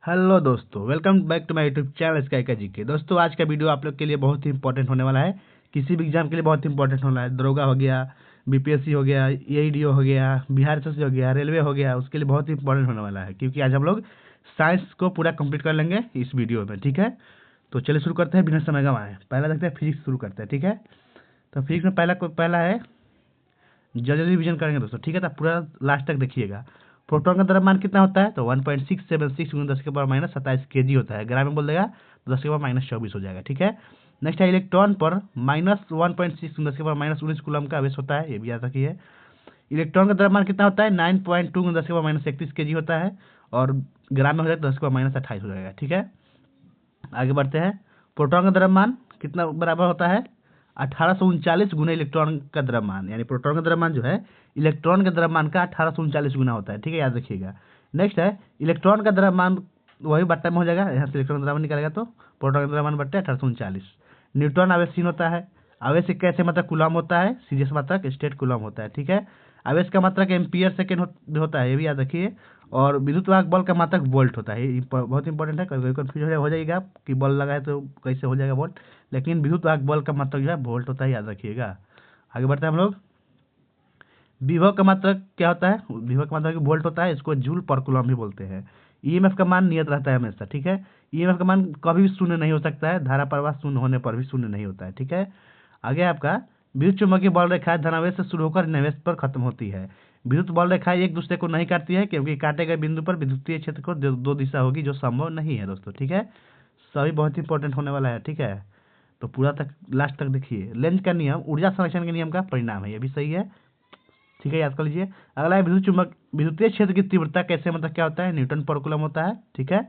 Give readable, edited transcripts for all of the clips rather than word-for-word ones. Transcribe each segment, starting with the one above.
Hello दोस्तों, welcome back to my YouTube channel Sky का GK. दोस्तों, आज का वीडियो आप लोग के लिए बहुत ही इंपॉर्टेंट होने वाला है। किसी भी एग्जाम के लिए बहुत इंपॉर्टेंट होना है। दरोगा हो गया, बीपीएससी हो गया, एईडीओ हो गया, बिहार एसएससी हो गया, रेलवे हो गया, उसके लिए बहुत ही इंपॉर्टेंट होने वाला है। क्योंकि आज हम लोग साइंस को पूरा कंप्लीट कर लेंगे इस वीडियो में, ठीक है। तो चलिए शुरू करते हैं बिना समय गंवाए। पहला देखते हैं फिजिक्स, शुरू करते हैं, ठीक है। तो फिजिक्स में पहला है जल्दी रिवीजन करेंगे दोस्तों, ठीक है। तो पूरा लास्ट तक देखिएगा। प्रोटॉन का द्रव्यमान कितना होता है? तो 1.676 × 10⁻27 kg होता है। ग्राम में बोल देगा तो 10⁻24 हो जाएगा, ठीक है। नेक्स्ट है इलेक्ट्रॉन पर -1.6 × 10⁻19 कूलम का आवेश होता है, ये भी याद रखिए। इलेक्ट्रॉन का द्रव्यमान कितना होता है? 9.2 × 10⁻31 kg होता है, और ग्राम में हो जाएगा 10⁻28 हो जाएगा, ठीक है। आगे बढ़ते हैं। प्रोटॉन का द्रव्यमान कितना बराबर होता है? 1839 गुना इलेक्ट्रॉन का द्रव्यमान, यानी प्रोटॉन का द्रव्यमान जो है इलेक्ट्रॉन के द्रव्यमान का 1839 गुना होता है, ठीक है, याद रखिएगा। नेक्स्ट है इलेक्ट्रॉन का द्रव्यमान, वही बट्टा में हो जाएगा, यहाँ से इलेक्ट्रॉन का द्रव्यमान निकालेगा तो प्रोटॉन का द्रव्यमान बट्टे 1839। न्यूट्रॉन आवेशहीन होता है। आवेश की कैसे मात्रक कूलम होता है? सीधे से मात्रक स्टेट कूलम होता है, ठीक है। आवेश का मात्रक एम्पियर सेकेंड होता है, ये भी याद रखिए। और विद्युत वाहक बल का मात्रक वोल्ट होता है, ये बहुत इंपॉर्टेंट है। कभी कन्फ्यूज हो जाएगा कि बल लगा है तो कैसे हो जाएगा वोल्ट, लेकिन विद्युत वाहक बल का मात्रक जो है वोल्ट होता है, याद रखिएगा। आगे बढ़ते हैं हम लोग। विभव का मात्रक क्या होता है? विभव का मात्रक वोल्ट होता है, इसको जूल पर कूलम भी बोलते हैं। ईएमएफ का मान नियत रहता है हमेशा, ठीक है। ईएमएफ का मान कभी भी शून्य नहीं हो सकता है, धारा प्रवाह शून्य होने पर भी शून्य नहीं होता है, ठीक है। आगे आपका विद्युत चुम्बकीय बल रेखा धनावेश से शुरू होकर ऋणावेश पर खत्म होती है। विद्युत बल रेखा एक दूसरे को नहीं काटती है, क्योंकि काटे गए बिंदु पर विद्युतीय क्षेत्र को दो दिशा होगी, जो संभव नहीं है दोस्तों, ठीक है। सभी बहुत इंपॉर्टेंट होने वाला है, ठीक है। तो पूरा तक लास्ट तक देखिए। लेंज का नियम ऊर्जा संरक्षण के नियम का परिणाम है, ये भी सही है, ठीक है, याद कर लीजिए। अगला है विद्युतीय क्षेत्र की तीव्रता कैसे, मतलब क्या होता है? न्यूटन पर कूलम होता है, ठीक है।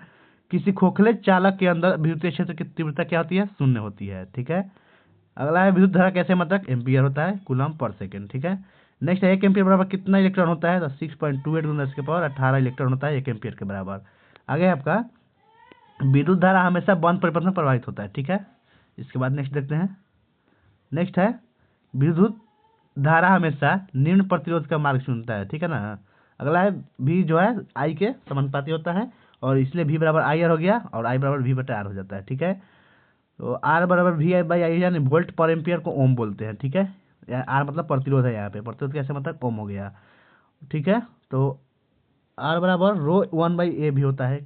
किसी खोखले चालक के अंदर विद्युतीय क्षेत्र की तीव्रता क्या होती है? शून्य होती है, ठीक है। अगला है विद्युत धारा कैसे, मतलब एम्पियर होता है, कूलम पर सेकेंड, ठीक है। नेक्स्ट है 1 एम्पियर बराबर कितना इलेक्ट्रॉन होता है? तो 6.28 × 10⁻18 इलेक्ट्रॉन होता है 1 एम्पियर के बराबर। आगे आपका विद्युत धारा हमेशा बंद परिपथ में प्रवाहित होता है, ठीक है। इसके बाद नेक्स्ट देखते हैं। नेक्स्ट है विद्युत धारा हमेशा निम्न प्रतिरोध का मार्ग चुनता है, ठीक है ना। अगला है भी जो है आई के समानुपाती होता है, और इसलिए भी बराबर आई आर हो गया, और आई बराबर भी बटा आर हो जाता है, ठीक है। तो आर बराबर वी आई बाई आई, यानी वोल्ट पर एम्पियर को ओम बोलते हैं, ठीक है। आर मतलब प्रतिरोध है, यहाँ पे प्रतिरोध कैसे मतलब ओम हो गया, ठीक है। तो आर बराबर रो 1/A भी होता है।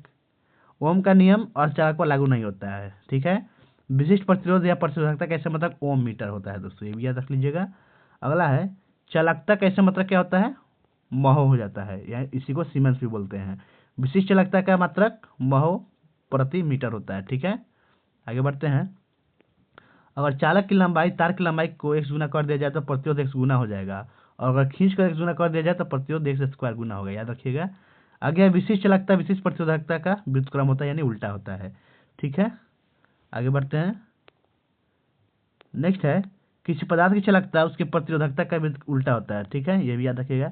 ओम का नियम अर्धचालक पर लागू नहीं होता है, ठीक है। विशिष्ट प्रतिरोध या प्रतिरोधकता कैसे मतलब ओम मीटर होता है दोस्तों, ये भी याद रख लीजिएगा। अगला है चालकता कैसे मतलब क्या होता है? महो हो जाता है, या इसी को सीमेंस भी बोलते हैं। विशिष्ट चालकता का मात्रक महो प्रति मीटर होता है, ठीक है। आगे बढ़ते हैं। अगर चालक की लंबाई तार की लंबाई को x गुना कर दिया जाए तो प्रतिरोध x गुना हो जाएगा, और अगर खींच कर x गुना कर दिया जाए तो प्रतिरोध x स्क्वायर गुना होगा, याद रखिएगा। आगे विशिष्ट चालकता विशिष्ट प्रतिरोधकता का व्युत्क्रम होता है, यानी उल्टा होता है, ठीक है। आगे बढ़ते हैं। नेक्स्ट है किसी पदार्थ की चालकता उसकी प्रतिरोधकता का भी उल्टा होता है, ठीक है, ये भी याद रखिएगा।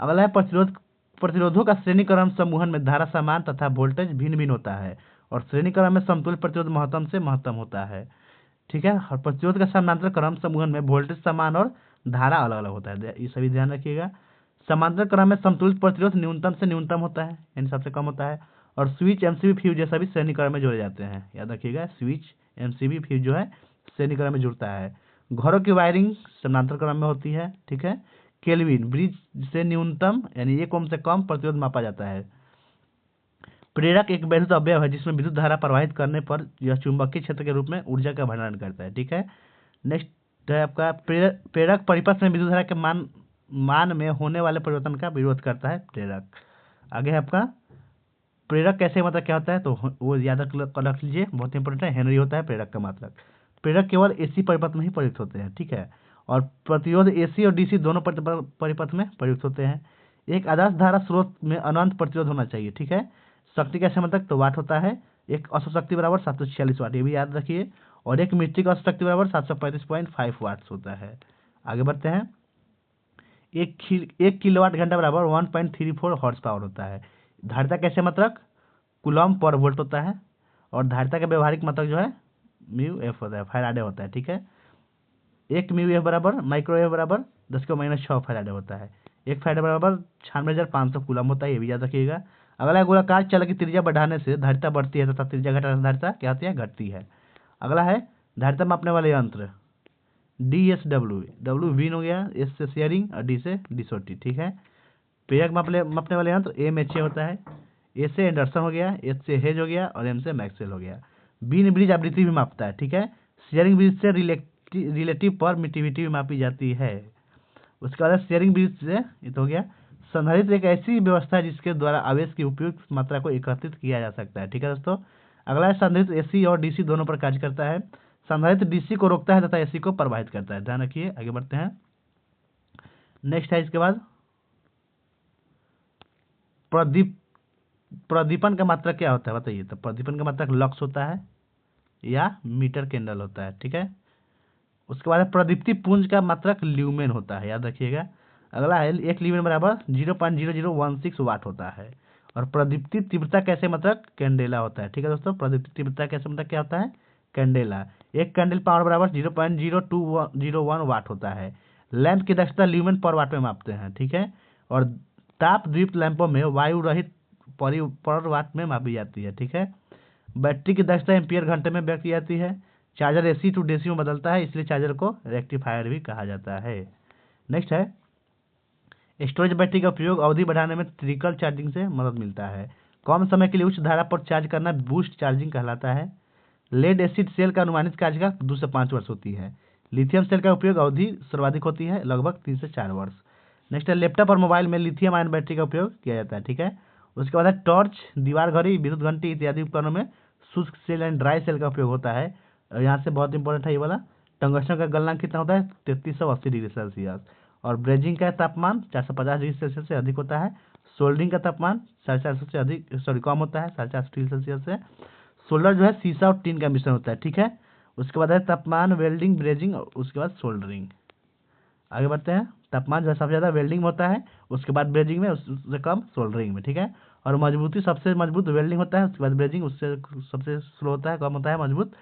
अगला है प्रतिरोधों का श्रेणी क्रम समूहन में धारा समान तथा वोल्टेज भिन्न भिन्न होता है, और श्रेणी क्रम में समतुल्य प्रतिरोध महत्तम से महत्तम होता है, ठीक है। और प्रतिरोध का समांतर क्रम समूहन में वोल्टेज समान और धारा अलग अलग होता है, ये सभी ध्यान रखिएगा। समांतर क्रम में समतुलित प्रतिरोध न्यूनतम से न्यूनतम होता है, यानी सबसे कम होता है। और स्विच एमसीबी फ्यूज जैसा भी श्रेणी क्रम में जोड़े जाते हैं, याद रखिएगा। स्विच एमसीबी फ्यूज जो है श्रेणी क्रम में जुड़ता है। घरों की वायरिंग समांतर क्रम में होती है, ठीक है। केल्विन ब्रिज से न्यूनतम यानी 1 ओम से कम प्रतिरोध मापा जाता है। प्रेरक एक वैद्युत अवयव है जिसमें विद्युत धारा प्रवाहित करने पर यह चुंबकीय क्षेत्र के रूप में ऊर्जा का भंडारण करता है, ठीक है। नेक्स्ट है आपका प्रेरक परिपथ में विद्युत धारा के मान में होने वाले परिवर्तन का विरोध करता है प्रेरक। आगे है आपका प्रेरक कैसे मतलब क्या होता है, तो वो याद रख लीजिए, बहुत इंपॉर्टेंट है। हेनरी होता है प्रेरक का मात्रक। प्रेरक केवल एसी परिपथ में ही प्रयुक्त होते हैं, ठीक है। और प्रतिरोध एसी और डीसी दोनों परिपथ में प्रयुक्त होते हैं। एक आदर्श धारा स्रोत में अनंत प्रतिरोध होना चाहिए, ठीक है। शक्ति कैसे मतलब तो वाट होता है। एक औसत शक्ति बराबर 746 वाट, ये भी याद रखिए। और एक मीट्रिक औसत शक्ति बराबर 735.5 वाट्स होता है। आगे बढ़ते हैं। एक किलोवाट घंटा बराबर 1.34 हॉर्स पावर होता है। धारिता कैसे मतलब कूलम पर वोल्ट होता है। और धारिता का व्यवहारिक मतलब जो है म्यू एफ होता है, फैराडे होता है, ठीक है। एक म्यू एफ बराबर माइक्रो एफ बराबर 10⁻⁶ फैराडे होता है। एक फैराडे बराबर 96,500 कूलम होता है, ये भी याद रखिएगा। अगला है गोलाकार चालक की त्रिज्या बढ़ाने से धारिता बढ़ती है तथा त्रिज्या घटाने से धारिता क्या होती है, घटती है। अगला है धारिता मापने वाले यंत्र DSW, W विन हो गया, S से शेयरिंग और D से डिसोटी, ठीक है। प्रेरक मापने वाले यंत्र MHA होता है, A से एंडरसन हो गया, H से हेज हो गया और M से मैक्सवेल हो गया। बीन ब्रिज आवृत्ति भी मापता है, ठीक है। शेयरिंग ब्रिज से रिलेटिव परमिटिविटी भी मापी जाती है। उसके बाद शेयरिंग ब्रिज से ये तो हो गया। संधारित्र एक ऐसी व्यवस्था है जिसके द्वारा आवेश की उपयुक्त मात्रा को एकत्रित किया जा सकता है, ठीक है दोस्तों। अगला है संधारित्र AC और DC दोनों पर कार्य करता है। संधारित्र DC को रोकता है तथा AC को प्रवाहित करता है, ध्यान रखिए। आगे बढ़ते हैं। नेक्स्ट है इसके बाद प्रदीपन का मात्रक क्या होता है बताइए। तो प्रदीपन का मात्रक लक्स होता है या मीटर कैंडल होता है, ठीक है। उसके बाद प्रदीप्ति पुंज का मात्रक ल्यूमेन होता है, याद रखिएगा। अगला है 1 ल्यूमेन बराबर 0.0016 वाट होता है। और प्रदीप्ति तीव्रता कैसे मात्रक कैंडेला होता है, ठीक है दोस्तों। प्रदीप्ति तीव्रता कैसे मात्रक क्या होता है, कैंडेला। एक कैंडल पावर बराबर 0.0201 वाट होता है। लैंप की दक्षता ल्यूमेन पर वाट में मापते हैं, ठीक है। और ताप द्वीप लैंपों में वायु रहित पर वाट में मापी जाती है, ठीक है। बैटरी की दक्षता एम्पियर घंटे में व्यक्त की जाती है। चार्जर AC टू DC में बदलता है, इसलिए चार्जर को रेक्टिफायर भी कहा जाता है। नेक्स्ट है स्टोरेज बैटरी का उपयोग अवधि बढ़ाने में ट्रिकल चार्जिंग से मदद मिलता है। कम समय के लिए उच्च धारा पर चार्ज करना बूस्ट चार्जिंग कहलाता है। लेड एसिड सेल का अनुमानित कार्यकाल 2 से 5 वर्ष होती है। लिथियम सेल का उपयोग अवधि सर्वाधिक होती है, लगभग 3 से 4 वर्ष। नेक्स्ट है लैपटॉप और मोबाइल में लिथियम आयन बैटरी का उपयोग किया जाता है, ठीक है। उसके बाद है टॉर्च, दीवार घड़ी, विद्युत घंटी इत्यादि उपकरणों में शुष्क सेल एंड ड्राई सेल का उपयोग होता है। और यहाँ से बहुत इंपॉर्टेंट है ये वाला, टंगस्टन का गलनांक कितना होता है 3380 डिग्री सेल्सियस। और ब्रेजिंग का तापमान 450 डिग्री सेल्सियस से अधिक होता है। सोल्डरिंग का तापमान 450 से अधिक कम होता है 450 डिग्री सेल्सियस से। सोल्डर जो है शीशा और टीन का मिश्रण होता है, ठीक है। उसके बाद है तापमान, वेल्डिंग, ब्रेजिंग और उसके बाद सोल्डरिंग। आगे बढ़ते हैं। तापमान जो है सबसे ज़्यादा वेल्डिंग में होता है, उसके बाद ब्रेजिंग में, उससे कम सोल्डरिंग में, ठीक है। और मजबूती सबसे मजबूत वेल्डिंग होता है, उसके बाद ब्रेजिंग, उससे सबसे स्लो होता है, कम होता है मजबूत।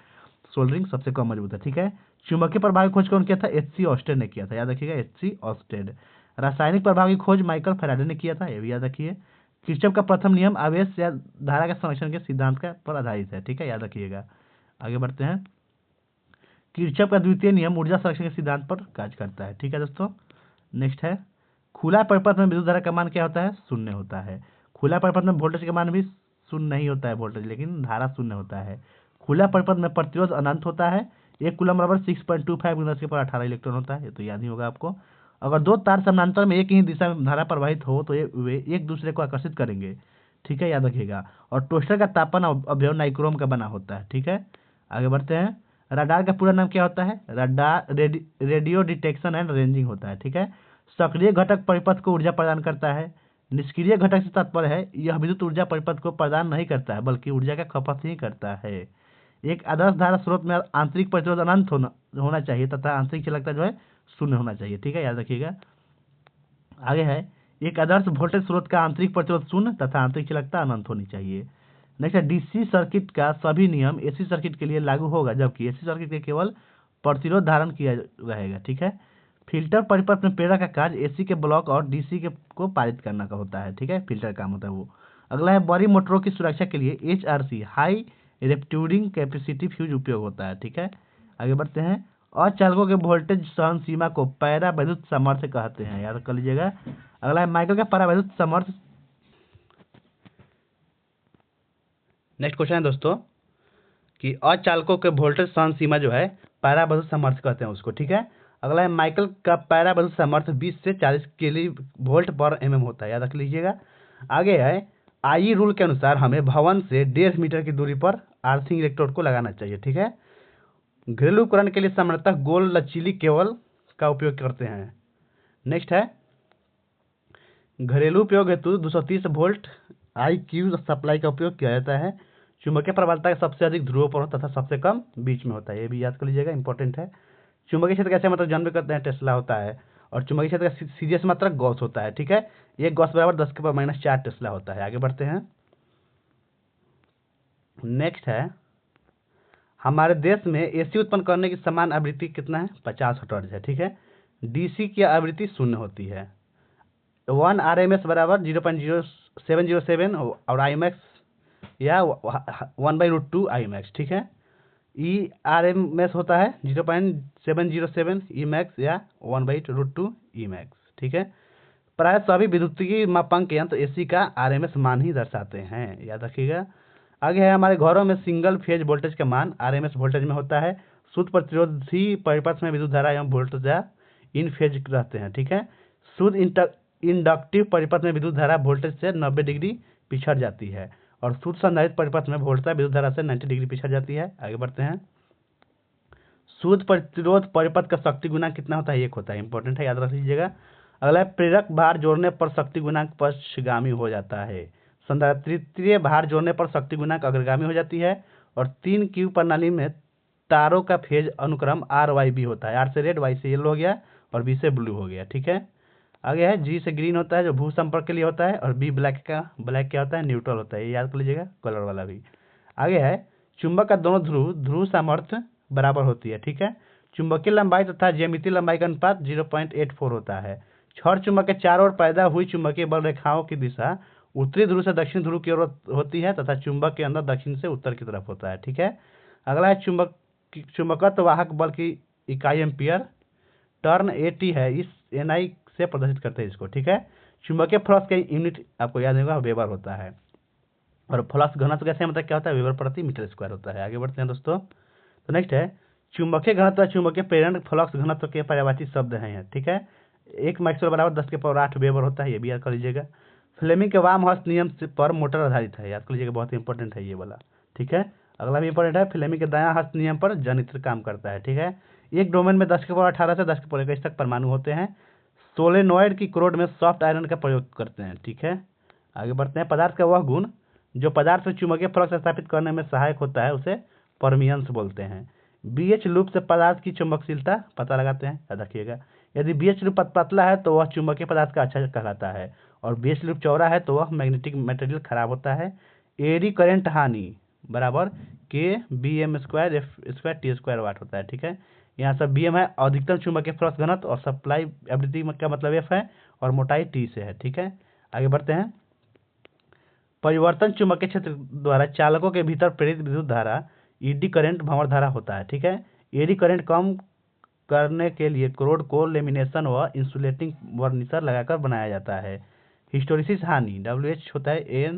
सोल्डरिंग सबसे कम मजबूत है, ठीक है। चुंबकीय प्रभाव की खोज कौन किया था, HC ऑस्टेड ने किया था, याद रखिएगा HC ऑस्टेड। रासायनिक प्रभाव की खोज माइकल फैराडे ने किया था, ये भी याद रखिए। किरचॉफ का प्रथम नियम आवेश या धारा के संरक्षण के सिद्धांत का पर आधारित है, ठीक है, याद रखिएगा। आगे बढ़ते हैं। किरचॉफ का द्वितीय नियम ऊर्जा संरक्षण के सिद्धांत पर कार्य करता है, ठीक है दोस्तों। नेक्स्ट है खुला परिपथ में विद्युत धारा का मान क्या होता है, शून्य होता है। खुला परिपथ में वोल्टेज का मान भी शून्य नहीं होता है वोल्टेज, लेकिन धारा शून्य होता है। खुला परिपथ में प्रतिरोध अनंत होता है। 1 कूलम बराबर 6.25 × 10⁻18 इलेक्ट्रॉन होता है, ये तो याद ही होगा आपको। अगर दो तार समानांतर में एक ही दिशा में धारा प्रवाहित हो तो वे एक दूसरे को आकर्षित करेंगे, ठीक है, याद रखिएगा। और टोस्टर का तापमान अवयव नाइक्रोम का बना होता है, ठीक है। आगे बढ़ते हैं। रडार का पूरा नाम क्या होता है, radar radio detection and ranging होता है, ठीक है। सक्रिय घटक परिपथ को ऊर्जा प्रदान करता है। निष्क्रिय घटक से तात्पर्य है यह विद्युत ऊर्जा परिपथ को प्रदान नहीं करता है, बल्कि ऊर्जा का खपत ही करता है। एक आदर्श धारा स्रोत में आंतरिक प्रतिरोध अनंत होना चाहिए तथा आंतरिक चालकता जो है शून्य होना चाहिए, ठीक है, याद रखिएगा। आगे है एक आदर्श वोल्टेज स्रोत का आंतरिक प्रतिरोध शून्य तथा आंतरिक चालकता अनंत होनी चाहिए। नेक्स्ट है DC सर्किट का सभी नियम AC सर्किट के लिए लागू होगा, जबकि AC सर्किट के केवल प्रतिरोध धारण किया रहेगा, ठीक है। फिल्टर परिपथ में प्रेरक का कार्य AC के ब्लॉक और DC के को पारित करना का होता है, ठीक है, फिल्टर काम होता है वो। अगला है बड़ी मोटरों की सुरक्षा के लिए HRC हाई रेप्ट्यूरिंग कैपेसिटी फ्यूज उपयोग होता है, ठीक है। आगे बढ़ते हैं। अचालकों के वोल्टेज सहन सीमा को पैरा विद्युत सामर्थ्य कहते हैं, याद कर लीजिएगा। अगला है माइकल का पैरा विद्युत सामर्थ्य। नेक्स्ट क्वेश्चन है दोस्तों कि अचालकों के वोल्टेज सहन सीमा जो है पैरा विद्युत सामर्थ्य कहते हैं उसको, ठीक है। अगला है माइकल का पैरा विद्युत सामर्थ्य 20 से 40 kV/mm होता है, याद रख लीजिएगा। आगे है आई रूल के अनुसार हमें भवन से 1.5 मीटर की दूरी पर आर्थिंग इलेक्ट्रोड को लगाना चाहिए, ठीक है। घरेलू उपकरण के लिए सामान्यतः गोल लचीली केबल का उपयोग करते हैं। नेक्स्ट है घरेलू उपयोग हेतु 230 वोल्ट IQ सप्लाई का उपयोग किया जाता है। चुंबकीय प्रबलता का सबसे अधिक ध्रुवों पर तथा सबसे कम बीच में होता है, ये भी याद कर लीजिएगा, इंपॉर्टेंट है। चुंबकीय क्षेत्र कैसे मतलब जानते करते हैं, टेस्ला होता है। और चुंबकीय क्षेत्र का सीरियस मात्रक गॉस होता है, ठीक है। एक गॉस बराबर 10⁻⁻⁴ टेस्ला होता है। आगे बढ़ते हैं। नेक्स्ट है हमारे देश में AC उत्पन्न करने की समान आवृत्ति कितना है, 50 हर्ट्ज है, ठीक है। DC की आवृत्ति 0 होती है। 1 RMS बराबर 707 और आई मैक्स या 1/√2 आई मैक्स, ठीक है। ERMS होता है 0.707 ई मैक्स या 1/√2 ई मैक्स, ठीक है। प्राय सभी विद्युतीय मापांक यंत्र एसी का RMS मान ही दर्शाते हैं, याद रखिएगा। आगे है हमारे घरों में सिंगल फेज वोल्टेज का मान RMS वोल्टेज में होता है। शुद्ध प्रतिरोधी परिपथ में विद्युत धारा एवं वोल्टेज इन फेज रहते हैं, ठीक है। शुद्ध इंडक्टिव परिपथ में विद्युत धारा वोल्टेज से 90 डिग्री पिछड़ जाती है और शुद्ध संधारित्र परिपथ में वोल्टता विद्युत धारा से 90 डिग्री पिछड़ जाती है। आगे बढ़ते हैं। शुद्ध प्रतिरोध परिपथ का शक्ति गुणांक कितना होता है? 1 होता है, इंपॉर्टेंट है, याद रख लीजिएगा। अगला है प्रेरक भार जोड़ने पर शक्ति गुणांक पक्षगामी हो जाता है। संधारित्रीय भार जोड़ने पर शक्ति गुणांक अग्रगामी हो जाती है। और 3 क्यू प्रणाली में तारों का फेज अनुक्रम RYB होता है। R से रेड, Y से येलो हो गया और B से ब्लू हो गया, ठीक है। आगे है G से ग्रीन होता है जो भू संपर्क के लिए होता है और B ब्लैक क्या होता है? न्यूट्रल होता है, ये याद कर लीजिएगा, कलर वाला भी। आगे है चुंबक का दोनों ध्रुव सामर्थ्य बराबर होती है, ठीक है। चुंबकीय लंबाई तथा ज्यामितीय लंबाई का अनुपात 0.84 होता है। छड़ चुंबक के चारों ओर पैदा हुई चुंबकीय बल रेखाओं की दिशा उत्तरी ध्रुव से दक्षिण ध्रुव की ओर होती है तथा चुंबक के अंदर दक्षिण से उत्तर की तरफ होता है, ठीक है। अगला है चुंबकत्व वाहक बल की इकाई एम्पियर, टर्न AT है, इस NI से प्रदर्शित करते हैं इसको, ठीक है। चुंबकीय फ्लक्स का यूनिट आपको याद होगा वेबर होता है। और फ्लक्स घनत्व कैसे मतलब क्या होता है? वेबर प्रति मीटर स्क्वायर होता है। आगे बढ़ते हैं दोस्तों। तो नेक्स्ट है चुंबकीय घनत्व चुंबकीय प्रेरण फ्लक्स घनत्व के पर्यायवाची शब्द हैं, ठीक है। 1 मैक्सवेल बराबर 10⁸ वेबर होता है, ये भी याद कर लीजिएगा। फ्लेमिंग के वाम हस्त नियम पर मोटर आधारित है, याद कर लीजिएगा, बहुत इंपॉर्टेंट है ये वाला, ठीक है। अगला भी इंपॉर्टेंट है, फ्लेमिंग के दायां हस्त नियम पर जनित्र काम करता है, ठीक है। एक डोमेन में 10⁸ से 10⁻21 तक परमाणु होते हैं। सोलेनॉइड की क्रोड में सॉफ्ट आयरन का प्रयोग करते हैं, ठीक है। आगे बढ़ते हैं। पदार्थ का वह गुण जो पदार्थ में चुंबकीय फ्लक्स स्थापित करने में सहायक होता है उसे परमियंस बोलते हैं। BH लूप से पदार्थ की चुंबकशीलता पता लगाते हैं, याद रखिएगा। यदि BH लूप पतला है तो वह चुंबकीय पदार्थ का अच्छा कहलाता है और BH लूप चौड़ा है तो वह मैग्नेटिक मटेरियल खराब होता है। एडी करंट हानि बराबर K BM²F²T² वाट होता है, ठीक है। यहाँ सब BM है अधिकतम चुंबकीय फ्लक्स घनत्व और सप्लाई आवृत्ति का मतलब F है और मोटाई T से है, ठीक है। आगे बढ़ते हैं। परिवर्तन चुंबकीय क्षेत्र द्वारा चालकों के भीतर प्रेरित विद्युत धारा ED करंट भंवर धारा होता है, ठीक है। एडी करंट कम करने के लिए क्रोड को लेमिनेशन व इंसुलेटिंग वर्निशर लगाकर बनाया जाता है। हिस्टोरिसिस हानि WH होता है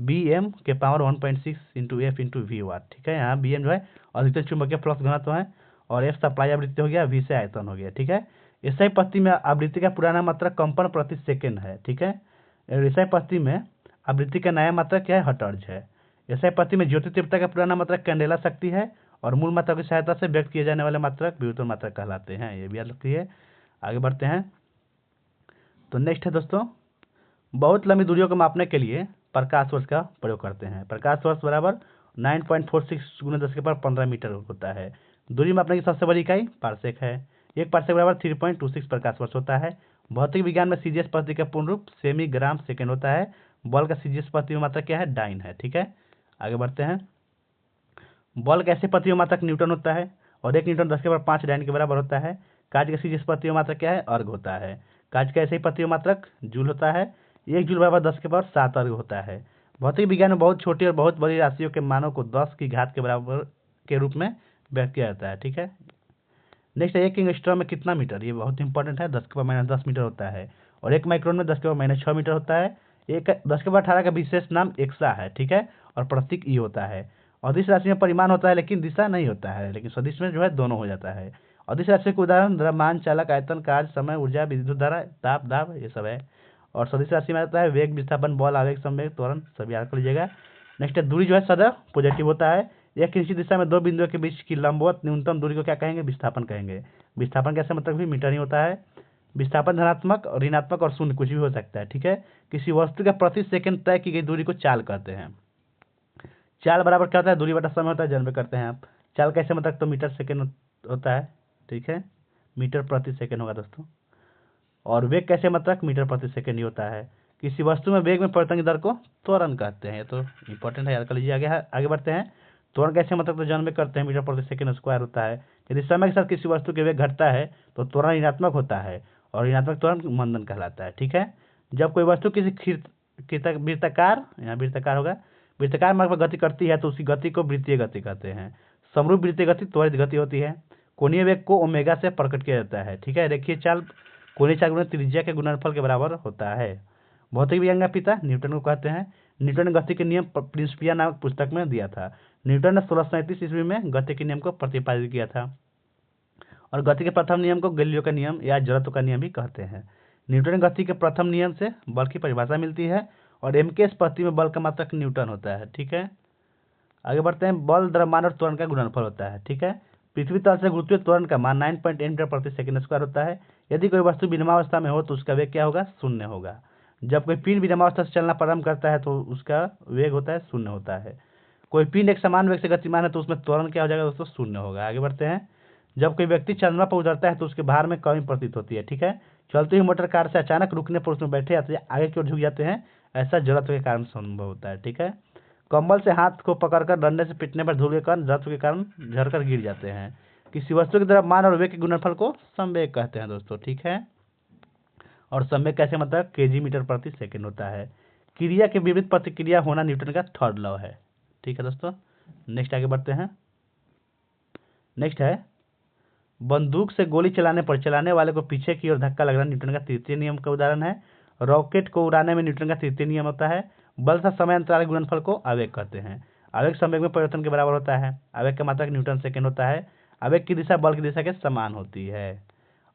BM के पावर 1.6 × F × V वाट, ठीक है। यहाँ BM जो है अधिकतम चुंबकीय फ्लक्स घनत्व है और F सप्लाई आवृत्ति हो गया, V से आयतन हो गया, ठीक है। SI पत्ती में आवृत्ति का पुराना मात्रा कंपन प्रति सेकेंड है, ठीक है। SI पत्ती में आवृत्ति का नया मात्रा क्या है? हर्ट्ज है। SI पत्ती में ज्योति तीव्रता का पुराना मात्रा कैंडेला शक्ति है और मूल मात्रा की सहायता से व्यक्त किए जाने वाले मात्रक व्युत्पन्न मात्रक कहलाते हैं, ये भी याद रखिए। आगे बढ़ते हैं। तो नेक्स्ट है दोस्तों, बहुत लंबी दूरियों को मापने के लिए प्रकाश वर्ष का प्रयोग करते हैं। प्रकाश वर्ष बराबर 9.46 × 10⁻15 मीटर होता है। दूरी मापने की सबसे बड़ी इकाई पारसेक है। 1 पारसेक बराबर 3.26 प्रकाश वर्ष होता है। भौतिक विज्ञान में CGS पद्धति का पूर्ण रूप सेमी ग्राम सेकेंड होता है। बल का CGS पद्धति में मात्रा क्या है? डाइन है, ठीक है। आगे बढ़ते हैं। बल का ऐसे पद्धति में मात्रक न्यूटन होता है और 1 न्यूटन 10⁻5 डाइन के बराबर होता है। कांच का CGS पद्धति में मात्रक क्या है? अर्ग होता है। कांच का ऐसे ही पद्धति में मात्रक जूल होता है। 1 जूल बराबर 10⁻7 अर्ग होता है। भौतिक विज्ञान में बहुत छोटी और बहुत बड़ी राशियों के मानों को 10 की घात के बराबर के रूप में व्यक्त किया जाता है, ठीक है। नेक्स्ट है 1 एंगस्ट्रॉम में कितना मीटर? ये बहुत इंपॉर्टेंट है, 10⁻10 मीटर होता है। और 1 माइक्रोन में 10⁻6 मीटर होता है। एक 10⁻18 का विशेष नाम एक्सा है, ठीक है, और प्रतीक ई होता है। अदिश राशि में परिमाण होता है लेकिन दिशा नहीं होता है, लेकिन सदिश में जो है दोनों हो जाता है। अदिश राशि के उदाहरण द्रव्यमान, चालक, आयतन, कार्य, समय, ऊर्जा, विद्युत धारा, ताप, दाब, ये सब है। और सदिश राशि में आता है वेग, विस्थापन, बल, आवेग, संवेग, त्वरण, सब याद कर लीजिएगा। नेक्स्ट है दूरी जो है सदैव पॉजिटिव होता है। एक निश्चित दिशा में दो बिंदुओं के बीच की लंबवत न्यूनतम दूरी को क्या कहेंगे? विस्थापन कहेंगे। विस्थापन कैसे मतलब भी मीटर ही होता है। विस्थापन धनात्मक, ऋणात्मक और शून्य कुछ भी हो सकता है, ठीक है। किसी वस्तु का प्रति सेकंड तय की गई दूरी को चाल कहते हैं। चाल बराबर क्या होता है? दूरी बटा समय होता है, जन्म करते हैं आप। चाल कैसे मतलब तो मीटर सेकंड होता है, ठीक है, मीटर प्रति सेकंड होगा दोस्तों। और वेग कैसे मतलब मीटर प्रति सेकंड ही होता है। किसी वस्तु में वेग में परिवर्तन की दर को त्वरण कहते हैं, ये तो इंपॉर्टेंट है, याद कर लीजिए। आगे बढ़ते हैं। त्वरण कैसे मतलब तो जन्म करते हैं, मीटर प्रति सेकंड स्क्वायर होता है। यदि समय के साथ किसी वस्तु के वेग घटता है तो त्वरण ऋणात्मक होता है और ऋणात्मक त्वरण मंदन कहलाता है, ठीक है। जब कोई वस्तु किसी वृत्ताकार, यहाँ वृत्ताकार होगा, वृत्ताकार मार्ग पर गति करती है तो उसी गति को वृत्तीय गति कहते हैं। समरूप वृत्तीय गति त्वरित गति होती है। कोणीय वेग को ओमेगा से प्रकट किया जाता है। ठीक है, रेखीय चाल कोणीय चाल गुना त्रिज्या के गुणनफल के बराबर होता है। भौतिक विज्ञान का पिता न्यूटन को कहते हैं। न्यूटन ने गति के नियम प्रिंसिपिया नामक पुस्तक में दिया था। न्यूटन ने 1637 ईस्वी में गति के नियम को प्रतिपादित किया था। और गति के प्रथम नियम को गैलीलियो का नियम या जड़त्व का नियम भी कहते हैं। न्यूटन गति के प्रथम नियम से बल की परिभाषा मिलती है और m के प्रति में बल का मात्रक न्यूटन होता है। ठीक है, आगे बढ़ते हैं। बल, द्रव्यमान और त्वरण का गुणनफल होता है। ठीक है, पृथ्वी तल से गुरुत्वीय त्वरण का मान 9.8 मीटर प्रति सेकंड स्क्वायर होता है। यदि कोई वस्तु विनिमावस्था में हो तो उसका वेग क्या होगा? शून्य होगा। जब कोई पिंड विनिमावस्था से चलना प्रारंभ करता है तो उसका वेग होता है शून्य होता है। कोई पिंड एक समान वेग से गतिमान है तो उसमें त्वरण क्या हो जाएगा दोस्तों? शून्य होगा। आगे बढ़ते हैं। जब कोई व्यक्ति चंद्रमा पर उतरता है तो उसके भार में कमी प्रतीत होती है। ठीक है, चलती हुई मोटर कार से अचानक रुकने पर उसमें बैठे यात्री आगे की ओर झुक जाते हैं, ऐसा जड़त्व के कारण संभव होता है। ठीक है, कंबल से हाथ को पकड़कर डंडे से पीटने पर धूल के कारण जड़त्व के कारण झड़कर गिर जाते हैं। किसी वस्तु के द्रव्यमान और वेग के गुणनफल को संवेग कहते हैं दोस्तों। ठीक है, और संवेग कैसे मतलब केजी मीटर प्रति सेकंड होता है। क्रिया के विपरीत प्रतिक्रिया होना न्यूटन का थर्ड लॉ है। ठीक है दोस्तों, नेक्स्ट आगे बढ़ते हैं। नेक्स्ट है बंदूक से गोली चलाने पर चलाने वाले को पीछे की ओर धक्का लगना न्यूटन का तृतीय नियम का उदाहरण है। रॉकेट को उड़ाने में न्यूटन का तृतीय नियम होता है। बल तथा समय अंतराल गुणनफल को आवेग कहते हैं। आवेग संवेग में परिवर्तन के बराबर होता है। आवेग का मात्रक न्यूटन सेकेंड होता है। आवेग की दिशा बल की दिशा के समान होती है।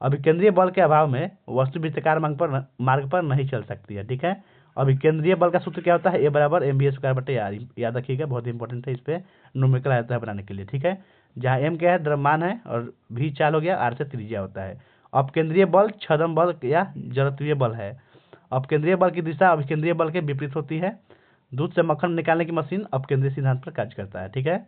अभिकेंद्रीय बल के अभाव में वस्तु वृत्ताकार मार्ग पर नहीं चल सकती है। ठीक है, अभिकेंद्रीय बल का सूत्र क्या होता है? ए बराबर mv²/r। याद रखिएगा, बहुत इंपॉर्टेंट है, इस पे न्यूमेरिकल आता है बनाने के लिए। ठीक है, जहाँ m क्या है? द्रव्यमान है और v चाल हो गया, r से त्रिज्या होता है। अपकेंद्रीय बल छद्म बल या जड़त्वीय बल है। अपकेंद्रीय बल की दिशा अभिकेंद्रीय बल के विपरीत होती है। दूध से मक्खन निकालने की मशीन अपकेंद्रीय सिद्धांत पर कार्य करता है। ठीक है,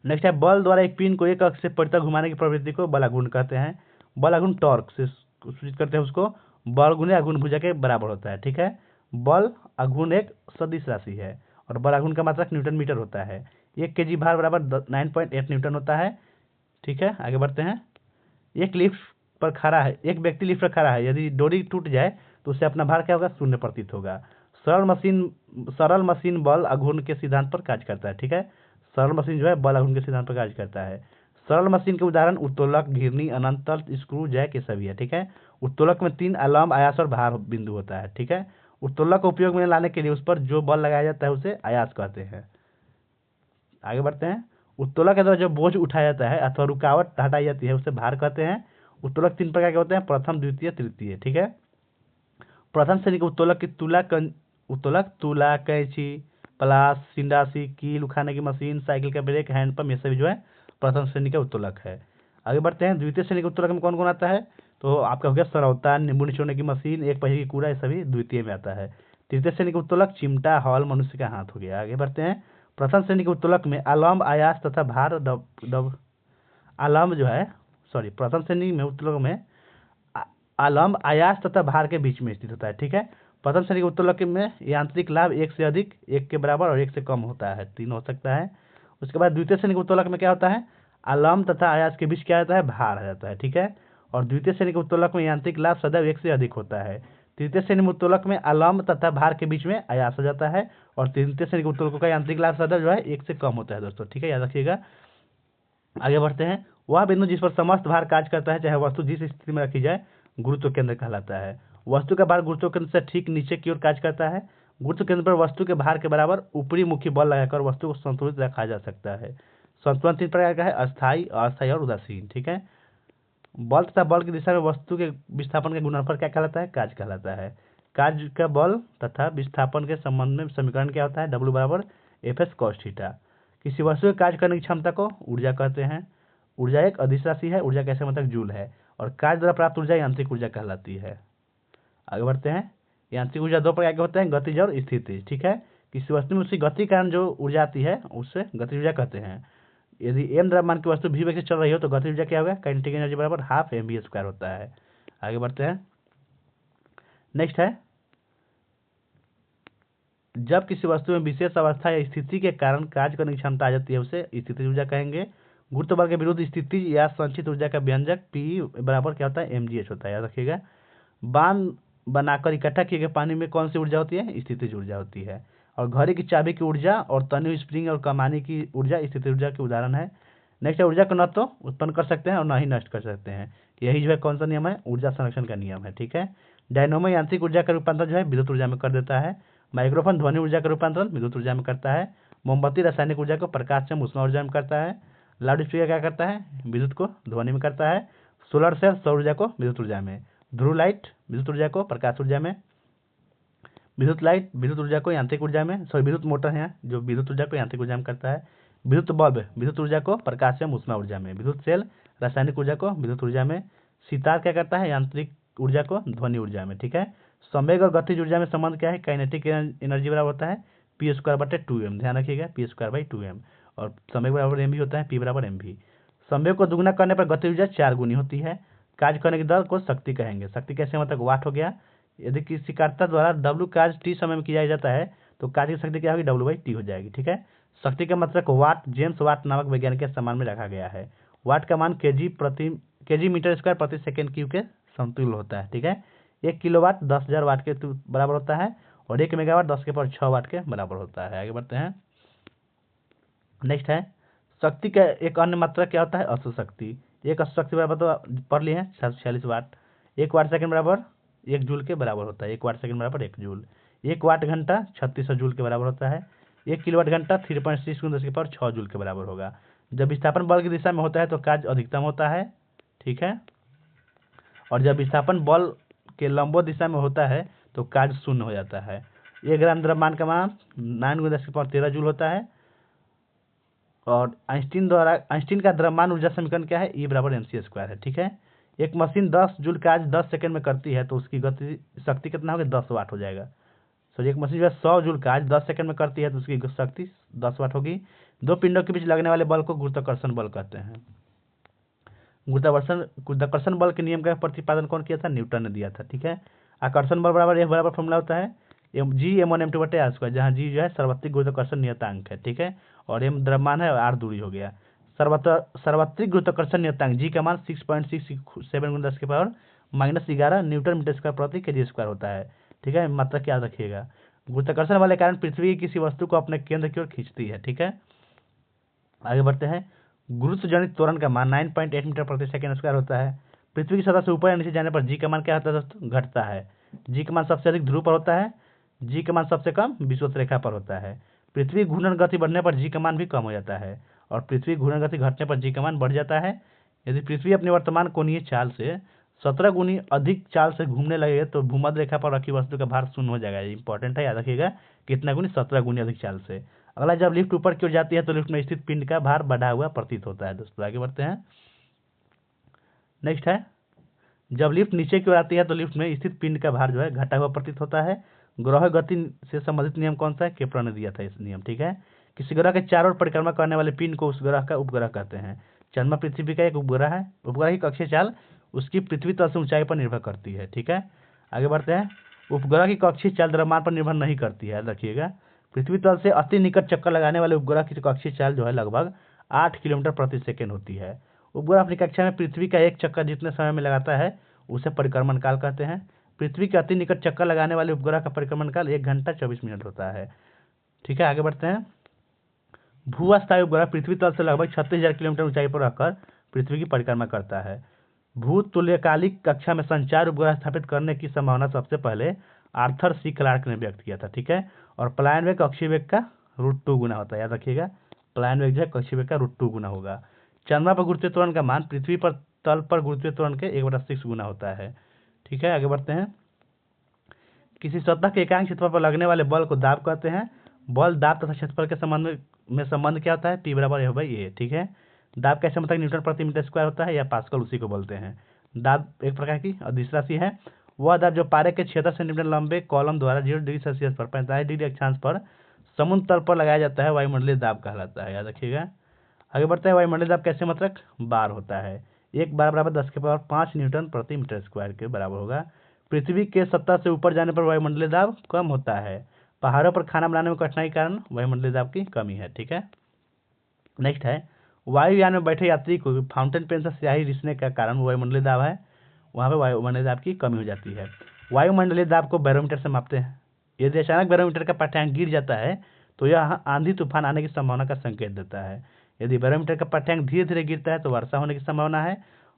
नेक्स्ट है बल द्वारा एक पिन को एक अक्ष से परितः घुमाने की प्रवृत्ति को बलाघूर्ण कहते हैं। बलाघूर्ण टॉर्क से सूचित करते हैं, उसको बल गुणे आघूर्ण भुजा के बराबर होता है। ठीक है, बल आघूर्ण एक सदिश राशि है और बलाघूर्ण का मात्रक न्यूटन मीटर होता है। 1 kg भार बराबर 9.8 न्यूटन होता है। ठीक है, आगे बढ़ते हैं। एक व्यक्ति लिफ्ट पर खड़ा है, यदि डोरी टूट जाए तो उससे अपना भार क्या होगा? शून्य प्रतीत होगा। सरल मशीन बल आघूर्ण के सिद्धांत पर कार्य करता है। ठीक है, सरल मशीन जो है बल आघूर्ण के सिद्धांत पर कार्य करता है। सरल मशीन के उदाहरण उत्तोलक, घिरनी, अनंत तल, स्क्रू, जैक, ये सभी है। ठीक है, उत्तोलक में 3 अलंब, आयास और भार बिंदु होता है। ठीक है, उत्तोलक को उपयोग में लाने के लिए उस पर जो बल लगाया जाता है उसे आयास कहते हैं। आगे बढ़ते हैं। उत्तोलक के द्वारा जो बोझ उठाया जाता है अथवा रुकावट हटाई जाती है उसे भार कहते हैं। उत्तोलक 3 प्रकार के होते हैं, प्रथम, द्वितीय, तृतीय। ठीक है, प्रथम श्रेणी के उत्तोलक की तुला, कैंची, प्लास, सिंडासी, कील उखाने की मशीन, साइकिल का ब्रेक, हैंडपंप, ये सभी जो है प्रथम श्रेणी का उत्तोलक है। आगे बढ़ते हैं। द्वितीय श्रेणी के उत्तोलक में कौन कौन आता है? तो आपका हो गया सरौता, नींबू निचोड़ने की मशीन, एक पहिए की कूड़ा, ये सभी द्वितीय में आता है। तृतीय श्रेणी के उत्तोलक चिमटा, हॉल, मनुष्य का हाथ हो गया। आगे बढ़ते हैं। प्रथम श्रेणी के उत्तोलक में अलंब, आयास तथा भार प्रथम श्रेणी में उत्तोलक में अलंब, आयास तथा भार के बीच में स्थित होता है। ठीक है, प्रथम श्रेणी के उत्तोलक में यांत्रिक लाभ 1 से अधिक, 1 के बराबर और 1 से कम होता है, 3 हो सकता है। उसके बाद द्वितीय श्रेणी के उत्तोलक में क्या होता है? अलंब तथा आयास के बीच क्या आता है? भार आ जाता है। ठीक है, और द्वितीय श्रेणी के उत्तोलक में यांत्रिक लाभ सदैव 1 से अधिक होता है। तृतीय श्रेणी में उत्तोलक में अलंब तथा भार के बीच में आयास हो जाता है और तृतीय श्रेणी के उत्तोलकों का यांत्रिक लाभ सदैव जो है 1 से कम होता है दोस्तों। ठीक है, याद रखिएगा। आगे बढ़ते हैं। वह बिंदु जिस पर समस्त भार कार्य करता है, चाहे वस्तु जिस स्थिति में रखी जाए, गुरुत्व केंद्र कहलाता है। वस्तु का भार गुरुत्व केंद्र से ठीक नीचे की ओर कार्य करता है। गुरुत्व केंद्र पर वस्तु के भार के बराबर ऊपरी मुखी बल लगाकर वस्तु को संतुलित रखा जा सकता है। संतुलन 3 प्रकार का है, अस्थायी, अस्थायी और उदासीन। ठीक है, बल तथा बल की दिशा में वस्तु के विस्थापन के गुणनफल क्या कहलाता है? कार्य कहलाता है। कार्य का बल तथा विस्थापन के संबंध में समीकरण क्या होता है? W बराबर Fs cos थीटा। किसी वस्तु के कार्य करने की क्षमता को ऊर्जा कहते हैं। ऊर्जा एक अदिश राशि है, ऊर्जा कैसे मतलब जूल है, और कार्य द्वारा प्राप्त ऊर्जा यांत्रिक ऊर्जा कहलाती है। आगे बढ़ते हैं। यांत्रिक ऊर्जा 2 प्रकार के होते हैं, गतिज और स्थितिज। ठीक है, किसी वस्तु में उसकी गति के कारण जो ऊर्जा आती है उससे गतिज ऊर्जा कहते हैं। यदि m द्रव्यमान की वस्तु v वेग से चल रही हो तो गतिज ऊर्जा क्या होगा? काइनेटिक एनर्जी बराबर हाफ mv² होता है। आगे बढ़ते हैं। नेक्स्ट है, जब किसी वस्तु में विशेष अवस्था या स्थिति के कारण कार्य करने की क्षमता आ जाती है उसे स्थितिज ऊर्जा कहेंगे। गुरुत्व बल के विरुद्ध स्थिति या संचित ऊर्जा का व्यंजक P बराबर क्या होता है? mgh होता है, याद रखिएगा। बांध बनाकर इकट्ठा किए गए पानी में कौन सी ऊर्जा होती है? स्थितिज ऊर्जा होती है। और घड़ी की चाबी की ऊर्जा और तनी हुई स्प्रिंग और कमानी की ऊर्जा स्थितिज ऊर्जा के उदाहरण है। नेक्स्ट है, ऊर्जा को न तो उत्पन्न कर सकते हैं और न ही नष्ट कर सकते हैं। यही जो है कौन सा नियम है? ऊर्जा संरक्षण का नियम है। ठीक है। डायनोमो यांत्रिक ऊर्जा का रूपांतरण जो है विद्युत ऊर्जा में कर देता है। माइक्रोफोन ध्वनि ऊर्जा का रूपांतरण विद्युत ऊर्जा में करता है। मोमबत्ती रासायनिक ऊर्जा को प्रकाश से ऊष्मा ऊर्जा में करता है। लाउड स्पीकर क्या करता है? विद्युत को ध्वनि में करता है। सोलर सेल सौर ऊर्जा को विद्युत ऊर्जा में। ध्रुव लाइट विद्युत ऊर्जा को प्रकाश ऊर्जा में। विद्युत लाइट विद्युत ऊर्जा को यांत्रिक ऊर्जा में, सॉरी विद्युत मोटर है जो विद्युत ऊर्जा को यांत्रिक ऊर्जा में करता है। विद्युत बल्ब विद्युत ऊर्जा को प्रकाश एवं ऊष्मा ऊर्जा में। विद्युत सेल रासायनिक ऊर्जा को विद्युत ऊर्जा में। सितार क्या करता है? यांत्रिक ऊर्जा को ध्वनि ऊर्जा में। ठीक है। संवेग और गतिज ऊर्जा में संबंध क्या है? काइनेटिक एनर्जी बराबर होता है P²/2m। ध्यान रखिएगा P²/2m। और संवेग बराबर एम भी होता है, P बराबर एम भी। संवेग को दुगुना करने पर गतिज ऊर्जा 4 गुनी होती है। कार्य करने की दर को शक्ति कहेंगे। शक्ति कैसे मतलब वाट हो गया। यदि किसी कर्ता द्वारा W कार्य t समय में किया जाता है तो कार्य की शक्ति क्या होगी? W/t हो जाएगी। ठीक है। शक्ति के मतलब को वाट जेम्स वाट नामक वैज्ञानिक के सम्मान में रखा गया है। वाट का मान kg मीटर स्क्वायर प्रति सेकंड क्यूब के समतुल्य होता है। ठीक है। 1 किलोवाट 10,000 वाट के बराबर होता है और 1 मेगावाट 10⁶ वाट के बराबर होता है। आगे बढ़ते हैं। नेक्स्ट है, शक्ति का एक अन्य मात्रा क्या होता है? अशुद्ध शक्ति। एक अशुद्ध शक्ति बराबर तो पढ़ लिए हैं 46 वाट। 1 वाट सेकंड बराबर 1 जूल के बराबर होता है। 1 वाट सेकंड बराबर 1 जूल। 1 वाट घंटा 3600 जूल के बराबर होता है। 1 किलोवाट घंटा 3.6 × 10⁶ जूल के बराबर होगा। जब विस्थापन बल की दिशा में होता है तो कार्य अधिकतम होता है। ठीक है। और जब विस्थापन बल के लंबवत दिशा में होता है तो कार्य शून्य हो जाता है। 1 ग्राम द्रव्यमान का मान 9 × 10⁻13 जूल होता है। और आइंस्टीन का द्रव्यमान ऊर्जा समीकरण क्या है? E बराबर mc² है। ठीक है। एक मशीन 10 जूल कार्य 10 सेकंड में करती है तो उसकी गति शक्ति कितना होगा? 10 वाट हो जाएगा। सो एक मशीन जो है 100 जूल कार्य 10 सेकंड में करती है तो उसकी शक्ति 10 वाट होगी। दो पिंडों के बीच लगने वाले बल को गुरुत्वाकर्षण बल कहते हैं। गुरुत्वाकर्षण बल के नियम का प्रतिपादन कौन किया था? न्यूटन ने दिया था। ठीक है। आकर्षण बल बराबर F बराबर फॉर्मूला होता है G(m1m2/r²), जहाँ G जो है सार्वत्रिक गुरुत्वाकर्षण नियतांक है। ठीक है। और m द्रव्यमान है और r दूरी हो गया। सार्वत्रिक गुरुत्वाकर्षण नियतांक G का मान 6.67 × 10⁻11 न्यूटन मीटर स्क्वायर प्रति kg² होता है। ठीक है। मात्रा क्या याद रखिएगा। गुरुत्वाकर्षण वाले कारण पृथ्वी किसी वस्तु को अपने केंद्र की ओर खींचती है। ठीक है। आगे बढ़ते हैं। गुरुत्व जनित त्वरण का मान 9.8 मीटर प्रति सेकंड स्क्वायर होता है। पृथ्वी की सतह से ऊपर या नीचे जाने पर जी का मान क्या होता है दोस्तों? घटता है। जी का मान सबसे अधिक ध्रुव पर होता है। जी का मान सबसे कम विषुवत रेखा पर होता है। पृथ्वी घूर्णन गति बढ़ने पर जी का मान भी कम हो जाता है और पृथ्वी घूर्णन गति घटने पर जी का मान बढ़ जाता है। यदि पृथ्वी अपने वर्तमान कोणीय चाल से 17 गुनी अधिक चाल से घूमने लगे तो भूमध्य रेखा पर रखी वस्तु का भार शून्य हो जाएगा। इंपॉर्टेंट है, याद रखिएगा। कितना गुनी? 17 गुनी अधिक चाल से। अगला, जब लिफ्ट ऊपर की ओर जाती है तो लिफ्ट में स्थित पिंड का भार बढ़ा हुआ प्रतीत होता है। दोस्तों आगे बढ़ते हैं। नेक्स्ट है, जब लिफ्ट नीचे की ओर आती है तो लिफ्ट में स्थित पिंड का भार जो है घटा हुआ प्रतीत होता है। ग्रह गति से संबंधित नियम कौन सा है? केपलर ने दिया था इस नियम। ठीक है। किसी ग्रह के चारों ओर परिक्रमा करने वाले पिंड को उस ग्रह का उपग्रह कहते हैं। चंद्रमा पृथ्वी का एक उपग्रह है। उपग्रह की कक्षीय चाल उसकी पृथ्वी तल से ऊंचाई पर निर्भर करती है। ठीक है। आगे बढ़ते हैं। उपग्रह की कक्षीय चाल द्रव्यमान पर निर्भर नहीं करती है, याद रखिएगा। पृथ्वी तल से अति निकट चक्कर लगाने वाले उपग्रह की कक्षीय चाल जो है लगभग 8 किलोमीटर प्रति सेकंड होती है। उपग्रह अपनी कक्षा में पृथ्वी का एक चक्कर जितने समय में लगाता है उसे परिक्रमण काल कहते हैं। पृथ्वी के अति निकट चक्कर लगाने वाले उपग्रह का परिक्रमण काल 1 घंटा 24 मिनट होता है। ठीक है। आगे बढ़ते हैं। भूअस्थायी उपग्रह पृथ्वी तल से लगभग 36,000 किलोमीटर ऊंचाई पर रहकर पृथ्वी की परिक्रमा करता है। भूतुल्यकालिक कक्षा में संचार उपग्रह स्थापित करने की संभावना सबसे पहले आर्थर सी क्लार्क ने व्यक्त किया था। ठीक है। और पलायन वेग कक्षीय वेग का √2 गुना होता है, याद रखिएगा। पलायन वेग जो है कक्षीय वेग का √2 गुना होगा। चंद्रमा पर गुरुत्वीय त्वरण का मान पृथ्वी पर तल पर गुरुत्वीय त्वरण के 1/6 गुना होता है। ठीक है। आगे बढ़ते हैं। किसी सतह के एकांक क्षेत्रफल पर लगने वाले बल को दाब कहते हैं। बल दाब तथा क्षेत्रफल के संबंध में संबंध क्या होता है? P बराबर F/A। ठीक है। दाब कैसे मतलब न्यूटन प्रति मीटर स्क्वायर होता है या पास्कल, उसी को बोलते हैं। दाब एक प्रकार की अदिश राशि है। वह दाब जो पारे के 76 सेंटीमीटर लंबे कॉलम द्वारा 0 डिग्री सेल्सियस पर 45 डिग्री अक्षांश पर समुद्र तल पर लगाया जाता है वायुमंडलीय दाब कहलाता है, याद रखिएगा। आगे बढ़ते हैं। वायुमंडलीय दाब कैसे मतलब बार होता है। 1 बार बराबर 10⁵ न्यूटन प्रति मीटर स्क्वायर के बराबर होगा। पृथ्वी के सतह से ऊपर जाने पर वायुमंडलीय दाब कम होता है। पहाड़ों पर खाना बनाने में कठिनाई के कारण वायुमंडलीय दाब की कमी है। ठीक है। नेक्स्ट है, वायुयान में बैठे यात्री को फाउंटेन पेन से स्याही रिसने का कारण वायुमंडलीय दाब है, वहाँ पे वायुमंडलीय दाब की कमी हो जाती है। वायुमंडलीय दाब को बैरोमीटर से मापते हैं। यदि अचानक बैरोमीटर का पाठ्यांक गिर जाता है तो यह आंधी तूफान आने की संभावना का संकेत देता है। यदि बैरोमीटर का पाठ्यांक धीरे धीरे गिरता है तो वर्षा होने की संभावना है,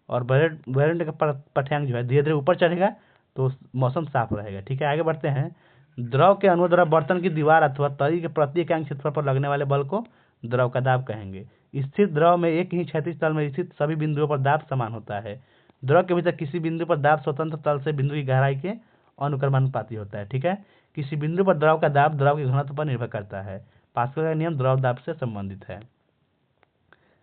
और बैरोमीटर का पाठ्यांक जो है धीरे धीरे ऊपर चढ़ेगा तो मौसम साफ रहेगा। ठीक है, आगे बढ़ते हैं। द्रव के अणुओं द्वारा बर्तन की दीवार अथवा तरी के प्रति इकाई क्षेत्रफल पर लगने वाले बल को द्रव का दाब कहेंगे। स्थिर द्रव में एक ही क्षैतिज तल में स्थित सभी बिंदुओं पर दाब समान होता है। द्रव के भीतर किसी बिंदु पर दाब स्वतंत्र तल से बिंदु की गहराई के अनुक्रमानुपाती होता है। ठीक है, किसी बिंदु पर द्रव का दाब द्रव के घनत्व पर निर्भर करता है। पास्कल का नियम द्रव दाब से संबंधित है।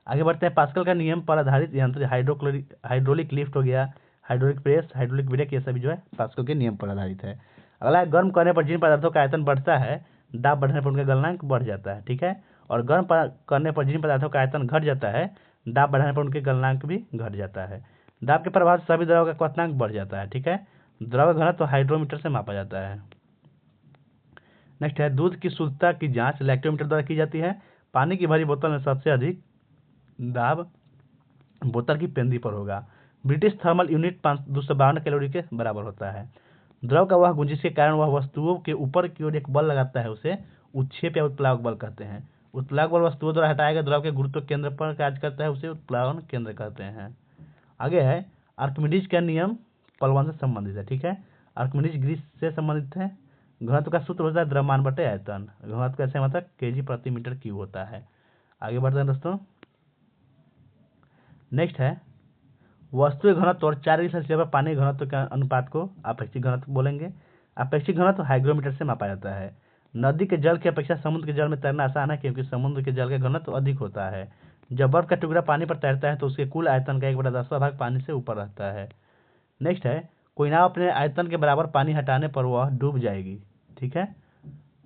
आगे बढ़ते हैं। पास्कल का नियम पर आधारित यंत्र हाइड्रोलिक लिफ्ट हो गया, हाइड्रोलिक प्रेस, हाइड्रोलिक ब्रेक, ये सभी जो है पास्कल के नियम पर आधारित है। अगला है, गर्म करने पर जिन पदार्थों का आयतन बढ़ता है दाब बढ़ने पर उनका गलनांक बढ़ जाता है। ठीक है, और गर्म करने पर जिन पदार्थों का आयतन घट जाता है दाब बढ़ाने पर उनके गलनांक भी घट जाता है। दाब के प्रभाव से सभी द्रव का क्वथनांक बढ़ जाता है। ठीक है, द्रव घनत्व तो हाइड्रोमीटर से मापा जाता है। नेक्स्ट है, दूध की शुद्धता की जांच लैक्टोमीटर द्वारा की जाती है। पानी की भरी बोतल में सबसे अधिक दाब बोतल की पेंदी पर होगा। ब्रिटिश थर्मल यूनिट 252 कैलोरी के बराबर होता है। द्रव का वह गुण जिसके कारण वह वस्तुओं के ऊपर की ओर एक बल लगाता है उसे उत्क्षेप या उत्प्लावक बल कहते हैं। उत्प्लावक बल वस्तुओं द्वारा हटाए गए द्रव के गुरुत्व केंद्र पर कार्य करता है, उसे उत्प्लावन केंद्र कहते हैं। आगे है, आर्किमिडीज का नियम पलवन से संबंधित है। ठीक है, आर्किमिडीज ग्रीस से संबंधित है। घनत्व का सूत्र होता है द्रव्यमान बटे आयतन। घनत्व कैसे मतलब केजी प्रति मीटर क्यूब होता है। आगे बढ़ते हैं दोस्तों। नेक्स्ट है, वस्तु घनत्व और 4 डिग्री सेल्सियस पर पानी घनत्व के अनुपात को अपेक्षिक घनत्व बोलेंगे। अपेक्षिक घनत्व हाइग्रोमीटर से मापा जाता है। नदी के जल की अपेक्षा समुद्र के जल में तैरना आसान है क्योंकि समुद्र के जल का घनत्व अधिक होता है। जब बर्फ का टुकड़ा पानी पर तैरता है तो उसके कुल आयतन का 1/10वां भाग पानी से ऊपर रहता है। नेक्स्ट है, कोई नाव अपने आयतन के बराबर पानी हटाने पर वह डूब जाएगी। ठीक है,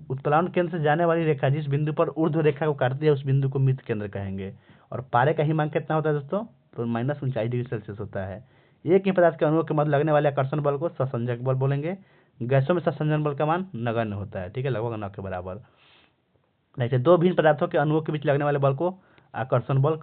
उत्प्लावन केंद्र से जाने वाली रेखा जिस बिंदु पर ऊर्ध्व रेखा को काटती है उस बिंदु को मृत केंद्र कहेंगे। और पारे का हिमांक कितना होता है दोस्तों, तो -39 डिग्री सेल्सियस होता है। एक ही पदार्थ के अणुओं के मध्य लगने वाले आकर्षण बल को ससंजक बल बोलेंगे। गैसों में ससंजन बल का मान नगण्य होता है। ठीक है, लगभग 9 के बराबर। जैसे दो भिन्न पदार्थों के अणुओं के बीच लगने वाले बल को आकर्षण बल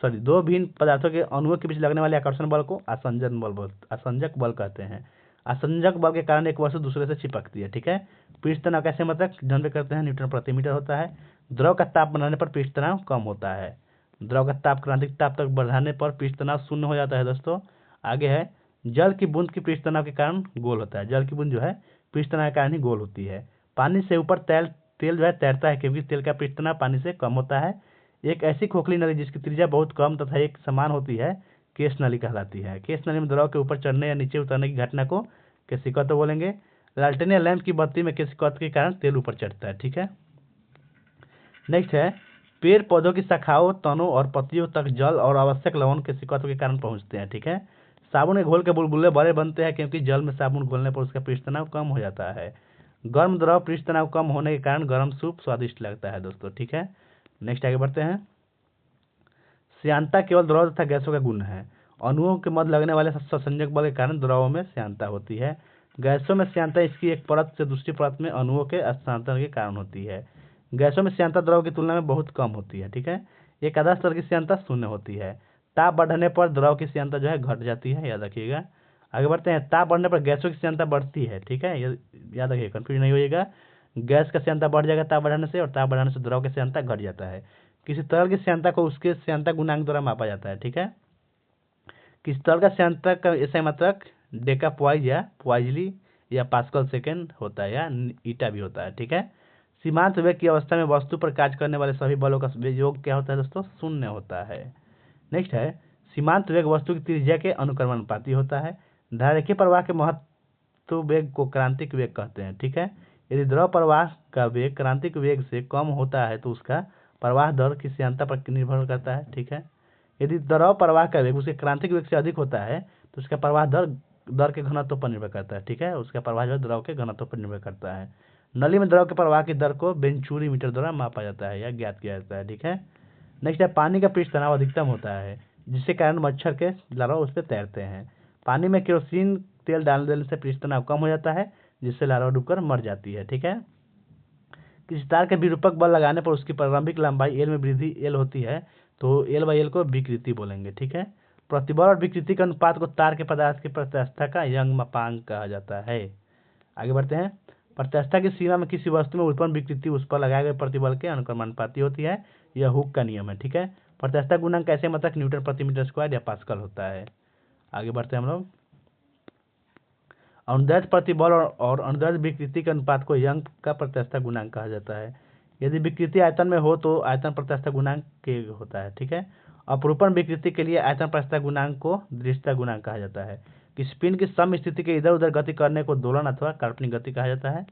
दो भिन्न पदार्थों के अणुओं के बीच लगने वाले आकर्षण बल को आसंजक बल कहते हैं। आसंजक बल के कारण एक वस्तु दूसरे से चिपकती है। ठीक है, पृष्ठ तनाव कैसे मतलब जन करते हैं, न्यूटन प्रति मीटर होता है। द्रव का ताप बढ़ाने पर पृष्ठ तनाव कम होता है। द्रव का ताप क्रांतिक ताप तक बढ़ाने पर पृष्ठ तनाव शून्य हो जाता है दोस्तों। आगे है, जल की बूंद की पृष्ठ तनाव के कारण गोल होता है। जल की बूंद जो है पृष्ठ तनाव के कारण ही गोल होती है। पानी से ऊपर तेल जो है तैरता है क्योंकि तेल का पृष्ठ तनाव पानी से कम होता है। एक ऐसी खोखली नली जिसकी त्रिज्या बहुत कम तथा एक समान होती है केश नली कहलाती है। केश नली में द्रव के ऊपर चढ़ने या नीचे उतरने की घटना को केशिकत्व बोलेंगे। लालटेन या लैंप की बत्ती में केशिकत्व के कारण तेल ऊपर चढ़ता है। ठीक है, नेक्स्ट है, पेड़ पौधों की शाखाओं, तनों और पत्तियों तक जल और आवश्यक लवण केशिकत्व के कारण पहुंचते हैं। ठीक है, साबुन के घोल के बुलबुले बड़े बनते हैं क्योंकि जल में साबुन घोलने पर उसका पृष्ठ तनाव कम हो जाता है। गर्म द्रव पृष्ठ तनाव कम होने के कारण गर्म सूप स्वादिष्ट लगता है दोस्तों। ठीक है, नेक्स्ट आगे बढ़ते हैं। श्यानता केवल द्रव तथा गैसों का गुण है। अणुओं के मध्य लगने वाले ससंजक बल के कारण द्रवों में श्यानता होती है। गैसों में श्यानता इसकी एक परत से दूसरी परत में अणुओं के स्थानांतरण के कारण होती है। गैसों में श्यानता द्रव की तुलना में बहुत कम होती है। ठीक है, एक आधा स्तर की श्यानता शून्य होती है। ताप बढ़ने पर द्रव की श्यानता जो है घट जाती है, याद रखिएगा। आगे बढ़ते हैं। ताप बढ़ने पर गैसों की श्यानता बढ़ती है। ठीक है, याद रखिए, कंफ्यूज नहीं होइएगा। गैस का श्यानता बढ़ जाएगा ताप बढ़ाने से, और ताप बढ़ाने से द्रव की श्यानता घट जाता है। किसी तरल की श्यानता को उसके श्यानता गुणांक द्वारा मापा जाता है। ठीक है, किसी तरल का श्यानता का ऐसा मात्रक डेका पॉइज या पॉइजली या पास्कल सेकेंड होता है या ईटा भी होता है। ठीक है, सीमांत वेग की अवस्था में वस्तु पर कार्य करने वाले सभी बलों का योग क्या होता है दोस्तों, शून्य होता है। नेक्स्ट है, सीमांत वेग वस्तु की त्रिज्या के अनुक्रमानुपाती होता है। धारेखीय प्रवाह के महत्व वेग को क्रांतिक वेग कहते हैं। ठीक है, यदि द्रव प्रवाह का वेग क्रांतिक वेग से कम होता है तो उसका प्रवाह दर की श्यानता पर निर्भर करता है। ठीक है, यदि द्रव प्रवाह का वेग उसके क्रांतिक वेग से अधिक होता है तो उसका प्रवाह दर के घनत्व पर निर्भर करता है। ठीक है, उसका प्रवाह जो द्रव के घनत्व पर निर्भर करता है। नली में द्रव के प्रवाह की दर को वेंचुरी मीटर द्वारा मापा जाता है या ज्ञात किया जाता है। ठीक है, नेक्स्ट है, पानी का पृष्ठ तनाव अधिकतम होता है जिसके कारण मच्छर के लार्वा उस पर तैरते हैं। पानी में केरोसिन तेल डाल देने से पृष्ठ तनाव कम हो जाता है जिससे लार्वा डूबकर मर जाती है। ठीक है, किसी तार के विरूपक बल लगाने पर उसकी प्रारंभिक लंबाई एल में वृद्धि एल होती है तो एल बाई एल को विकृति बोलेंगे। ठीक है, प्रतिबल और विकृति के अनुपात को तार के पदार्थ की प्रत्यास्थता का यंग मापांक कहा जाता है। आगे बढ़ते हैं। प्रत्यास्थता की सीमा में किसी वस्तु में उत्पन्न विकृति उस पर लगाए गए प्रतिबल के अनुक्रमानुपाती होती है। यह हुक का नियम है। ठीक है। प्रत्यास्थता गुणांक कैसे मतलब न्यूटन प्रति मीटर स्क्वायर या पास्कल होता है। आगे बढ़ते हैं हम लोग। अनुदैर्ध्य प्रतिबल और अनुदैर्ध्य विकृति के अनुपात को यंग का प्रत्यास्थता गुणांक कहा जाता है। यदि विकृति आयतन में हो तो आयतन प्रत्यास्थता गुणांक के होता है। ठीक है। अपरूपण विकृति के लिए आयतन प्रत्यास्थता गुणांक को दृश्यता गुणांक कहा जाता है। किसी पिंड की सम स्थिति के इधर उधर गति करने को दोलन अथवा काल्पनिक गति कहा जाता है।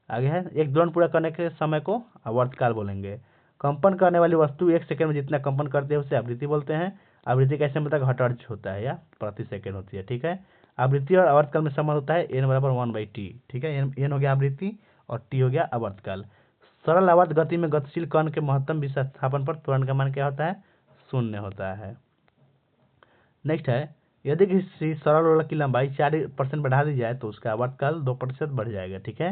आगे है, एक दोलन पूरा करने के समय को आवर्तकाल बोलेंगे। कंपन करने वाली वस्तु 1 सेकंड में जितना कंपन करती है उसे आवृत्ति बोलते हैं। आवृत्ति कैसे मतलब हर्ट्ज होता है या प्रति सेकंड होती है। ठीक है। आवृत्ति और आवर्तकाल में संबंध होता है n बराबर 1/t। ठीक है। n हो गया आवृत्ति और t हो गया आवर्तकाल। सरल आवर्त गति में गतिशील कण के महत्तम विस्थापन पर त्वरण का मान क्या होता है? 0 होता है। नेक्स्ट है, यदि किसी सरल लोलक की लंबाई 4% बढ़ा दी जाए तो उसका आवर्तकाल 2% बढ़ जाएगा। ठीक है।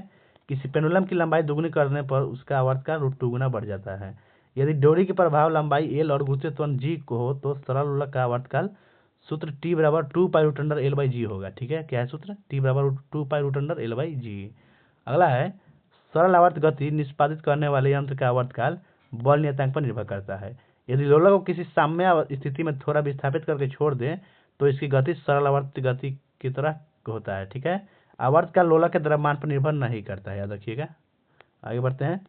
किसी पेंडुलम की लंबाई दुगुनी करने पर उसका आवर्तकाल √2 गुना बढ़ जाता है। यदि डोरी की प्रभाव लंबाई l और गुरुत्वीय त्वरण g को हो तो सरल लोलक का आवर्तकाल सूत्र t बराबर 2π√L/g होगा। ठीक है। क्या है सूत्र? t बराबर 2π√L/g। अगला है, सरल आवर्त गति निष्पादित करने वाले यंत्र का आवर्तकाल बल नियतांक पर निर्भर करता है। यदि लोलक को किसी साम्य स्थिति में थोड़ा विस्थापित करके छोड़ दें तो इसकी गति सरल आवर्त गति की तरह होता है। ठीक है। आवर्तकाल लोलक के द्रव्यमान पर निर्भर नहीं करता है, याद रखिएगा। आगे बढ़ते हैं।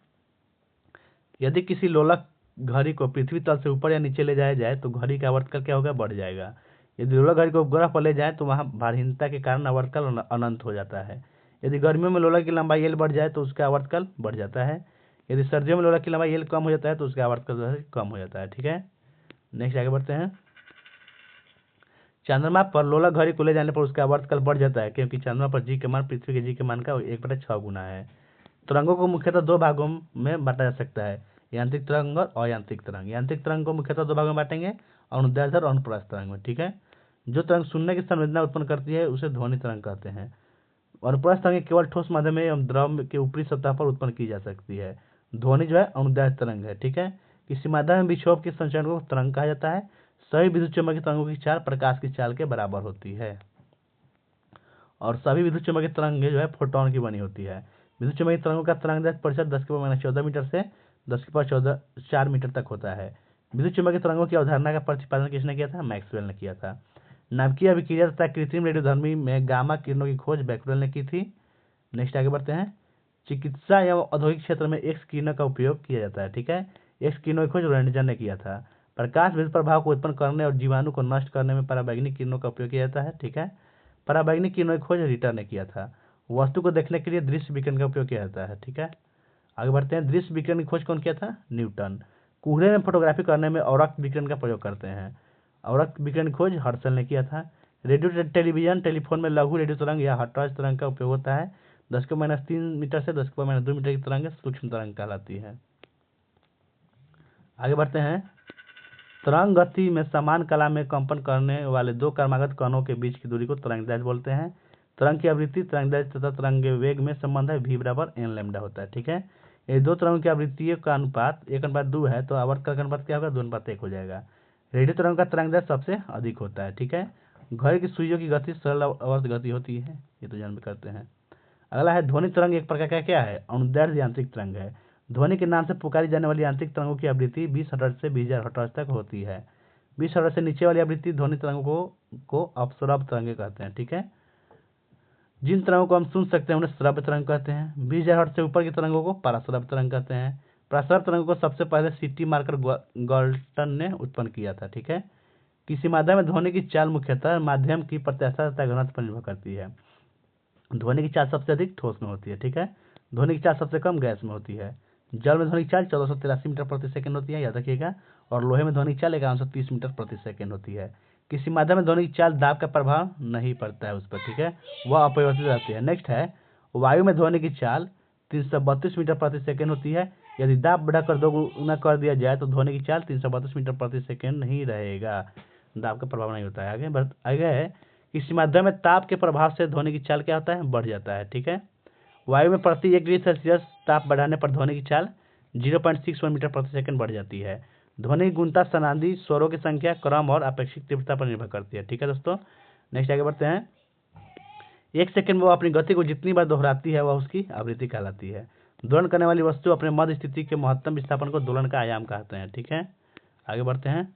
यदि किसी लोलक घड़ी को पृथ्वी तल से ऊपर या नीचे ले जाया जाए तो घड़ी का आवर्तकाल क्या होगा? बढ़ जाएगा। यदि लोलक घड़ी को उपग्रह पर ले जाए तो वहां भारहीनता के कारण आवर्तकाल अनंत हो जाता है। यदि गर्मियों में लोलक की लंबाई l बढ़ जाए तो उसका आवर्तकाल बढ़ जाता है। यदि सर्दियों में लोलक की लंबाई l कम हो जाता है तो उसका आवर्तकाल कम हो जाता है। ठीक है। नेक्स्ट आगे बढ़ते हैं। चंद्रमा पर लोलक घड़ी को ले जाने पर उसका आवर्तकाल बढ़ जाता है क्योंकि चंद्रमा पर g के मान पृथ्वी के g के मान का 1/6 गुना है। तरंगों को मुख्यतः 2 भागों में बांटा जा सकता है, यांत्रिक तरंग और अयांत्रिक तरंग। यांत्रिक तरंग को मुख्यतः 2 भागों में बांटेंगे, अनुदैर्ध्य और अनुप्रस्थ तरंग में। ठीक है। जो तरंग सुनने की संवेदना उत्पन्न करती है उसे ध्वनि तरंग कहते हैं। अनुप्रस्थ तरंग केवल ठोस माध्यम में एवं द्रव के ऊपरी सतह पर उत्पन्न की जा सकती है। ध्वनि जो है अनुदैर्ध्य तरंग है। ठीक है। किसी माध्यम में विक्षोभ के संचरण को तरंग कहा जाता है। सभी विद्युत चुम्बकीय तरंगों की चाल प्रकाश की चाल के बराबर होती है और सभी विद्युत चुम्बकीय तरंगें जो है फोटोन की बनी होती है। विद्युत चुम्बकीय तरंगों का तरंगदैर्ध्य प्रतिशत 10⁻14 मीटर से 10⁻4 मीटर तक होता है। विद्युत चुम्बकीय तरंगों की अवधारणा का प्रतिपादन किसने किया था? मैक्सवेल ने किया था। नाभिकीय अभिक्रिया तथा कृत्रिम रेडियोधर्मी में गामा किरणों की खोज बैक्यूरेल ने की थी। नेक्स्ट आगे बढ़ते हैं। चिकित्सा एवं औद्योगिक क्षेत्र में एक्स किरणों का उपयोग किया जाता है। ठीक है। एक्स किरणों की खोज रोएंटगन ने किया था। प्रकाश विद्युत प्रभाव को उत्पन्न करने और जीवाणु को नष्ट करने में पराबैंगनी किरणों का उपयोग किया जाता है। ठीक है। पराबैंगनी किरणों की खोज रिटर ने किया था। वस्तु को देखने के लिए दृश्य विकिरण का उपयोग किया जाता है। ठीक है। आगे बढ़ते हैं। दृश्य विकिरण की खोज कौन किया था? न्यूटन। कोहरे में फोटोग्राफी करने में औरक विकिरण का प्रयोग करते हैं। औरक विकिरण की खोज हर्शल ने किया था। रेडियो टेलीविजन टेलीफोन में लघु रेडियो तरंग या हर्ट्ज तरंग का उपयोग होता है। 10⁻³ मीटर से 10⁻² मीटर की तरंग सूक्ष्म तरंग कहलाती है। आगे बढ़ते हैं। तरंग गति में समान कला में कंपन करने वाले 2 क्रमागत कणों के बीच की दूरी को तरंगदैर्ध्य बोलते हैं। तरंग की आवृत्ति, तरंगदैर्ध्य तथा तरंग के वेग में संबंध है, v बराबर n लैम्डा होता है। ठीक है। ये 2 तरंगों की आवृत्तियों का अनुपात 1/2 है तो आवर्तकाल का अनुपात क्या होगा? 2/1 हो जाएगा। रेडियो तरंग का तरंगदैर्ध्य सबसे अधिक होता है। ठीक है। घड़ी की सुइयों की गति सरल आवर्त गति होती है, ये तो जान करते हैं। अगला है, ध्वनि तरंग एक प्रकार का क्या है? अनुदैर्ध्य यांत्रिक तरंग है। ध्वनि के नाम से पुकारी जाने वाली यांत्रिक तरंगों की आवृत्ति 20 हर्ट्ज से 20,000 हर्ट्ज तक होती है। 20 हर्ट्ज से नीचे वाली आवृत्ति ध्वनि तरंगों को अपश्रव्य तरंगे कहते हैं। ठीक है। जिन तरंगों को हम सुन सकते हैं उन्हें श्रव्य तरंग कहते हैं। 20,000 हर्ट्ज से ऊपर की तरंगों को पराश्रव्य तरंग कहते हैं। पराश्रव्य तरंगों को सबसे पहले सीटी मार्कर गाल्टन ने उत्पन्न किया था। ठीक है। किसी माध्यम में ध्वनि की चाल मुख्यतः माध्यम की प्रत्यास्थता तथा घनत्व पर निर्भर करती है। ध्वनि की चाल सबसे अधिक ठोस में होती है। ठीक है। ध्वनि की चाल सबसे कम गैस में होती है। जल में ध्वनि की चाल 1483 मीटर प्रति सेकंड होती है, याद रखिएगा। और लोहे में ध्वनि की चाल 1130 मीटर प्रति सेकंड होती है। किसी माध्यम में ध्वनि की चाल दाब का प्रभाव नहीं पड़ता है उस पर। ठीक है। वह अपरिवर्तित रहती है। नेक्स्ट है, वायु में ध्वनि की चाल 332 मीटर प्रति सेकंड होती है। यदि दाब बढ़ाकर 2 गुना कर दिया जाए तो ध्वनि की चाल 332 मीटर प्रति सेकंड नहीं रहेगा, दाब का प्रभाव नहीं होता है। आगे है, किसी माध्यम में ताप के प्रभाव से ध्वनि की चाल क्या होता है? बढ़ जाता है। ठीक है। वायु में प्रति 1 डिग्री सेल्सियस ताप बढ़ाने पर ध्वनि की चाल 0.61 मीटर प्रति सेकंड बढ़ जाती है। ध्वनि की गुणता सनादी स्वरों की संख्या, क्रम और अपेक्षित तीव्रता पर निर्भर करती है। ठीक है दोस्तों, नेक्स्ट आगे बढ़ते हैं। 1 सेकंड में वो अपनी गति को जितनी बार दोहराती है वह उसकी आवृत्ति कहलाती है। दोलन करने वाली वस्तु अपने मध्य स्थिति के महत्तम विस्थापन को दोलन का आयाम कहते हैं। ठीक है, आगे बढ़ते हैं।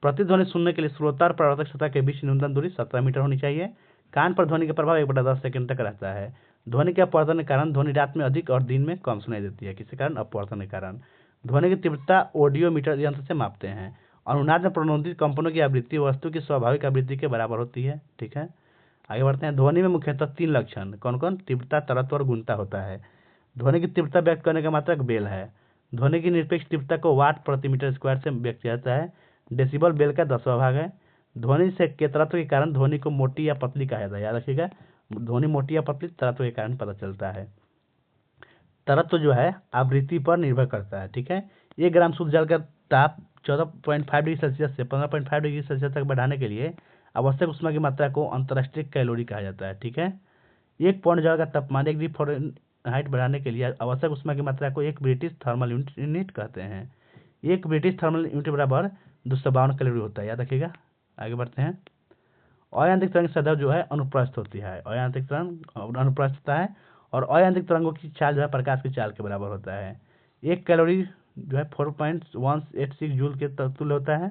प्रतिध्वनि सुनने के लिए श्रोता और प्रवर्तक सतह के बीच न्यूनतम दूरी 17 मीटर होनी चाहिए। कान पर ध्वनि का प्रभाव 1/10 सेकंड तक रहता है। ध्वनि के अपवर्तन के कारण ध्वनि रात में अधिक और दिन में कम सुनाई देती है। किसी कारण? अपवर्तन के कारण। ध्वनि की तीव्रता ऑडियोमीटर यंत्र से मापते हैं। अनुनाद में प्रणोदित कंपनों की आवृत्ति वस्तु की स्वाभाविक आवृत्ति के बराबर होती है। ठीक है, आगे बढ़ते हैं। ध्वनि में मुख्यतः 3 लक्षण कौन कौन? तीव्रता, तरत्व और गुणता होता है। ध्वनि की तीव्रता व्यक्त करने का मात्रक बेल है। ध्वनि की निरपेक्ष तीव्रता को वाट प्रति मीटर स्क्वायर से व्यक्त किया जाता है। डेसिबल बेल का 10वां भाग है। ध्वनि से के तरत्व के कारण ध्वनि को मोटी या पतली कहा जाता है। याद रखिएगा, ध्वनि मोटी या पतली तरत्व के कारण पता चलता है। तरत्व जो है आवृत्ति पर निर्भर करता है। ठीक है, 1 ग्राम शुद्ध जल का ताप 14.5 डिग्री सेल्सियस से 15.5 डिग्री सेल्सियस तक बढ़ाने के लिए आवश्यक ऊष्मा की मात्रा को अंतर्राष्ट्रीय कैलोरी कहा जाता है। ठीक है, 1 पौंड जल का तापमान 1 डिग्री फ़ारेनहाइट बढ़ाने के लिए आवश्यक ऊष्मा की मात्रा को एक ब्रिटिश थर्मल यूनिट कहते हैं। एक ब्रिटिश थर्मल यूनिट बराबर 252 कैलोरी होता है। याद रखिएगा, आगे बढ़ते हैं। अयांत्रिक तरंग सदैव जो है अनुप्रस्थ होती है। अयांत्रिक तरंग अनुप्रस्थ होता है और अयांत्रिक तरंगों की चाल जो है प्रकाश की चाल के बराबर होता है। 1 कैलोरी जो है 4.186 जूल के तुल्य होता है।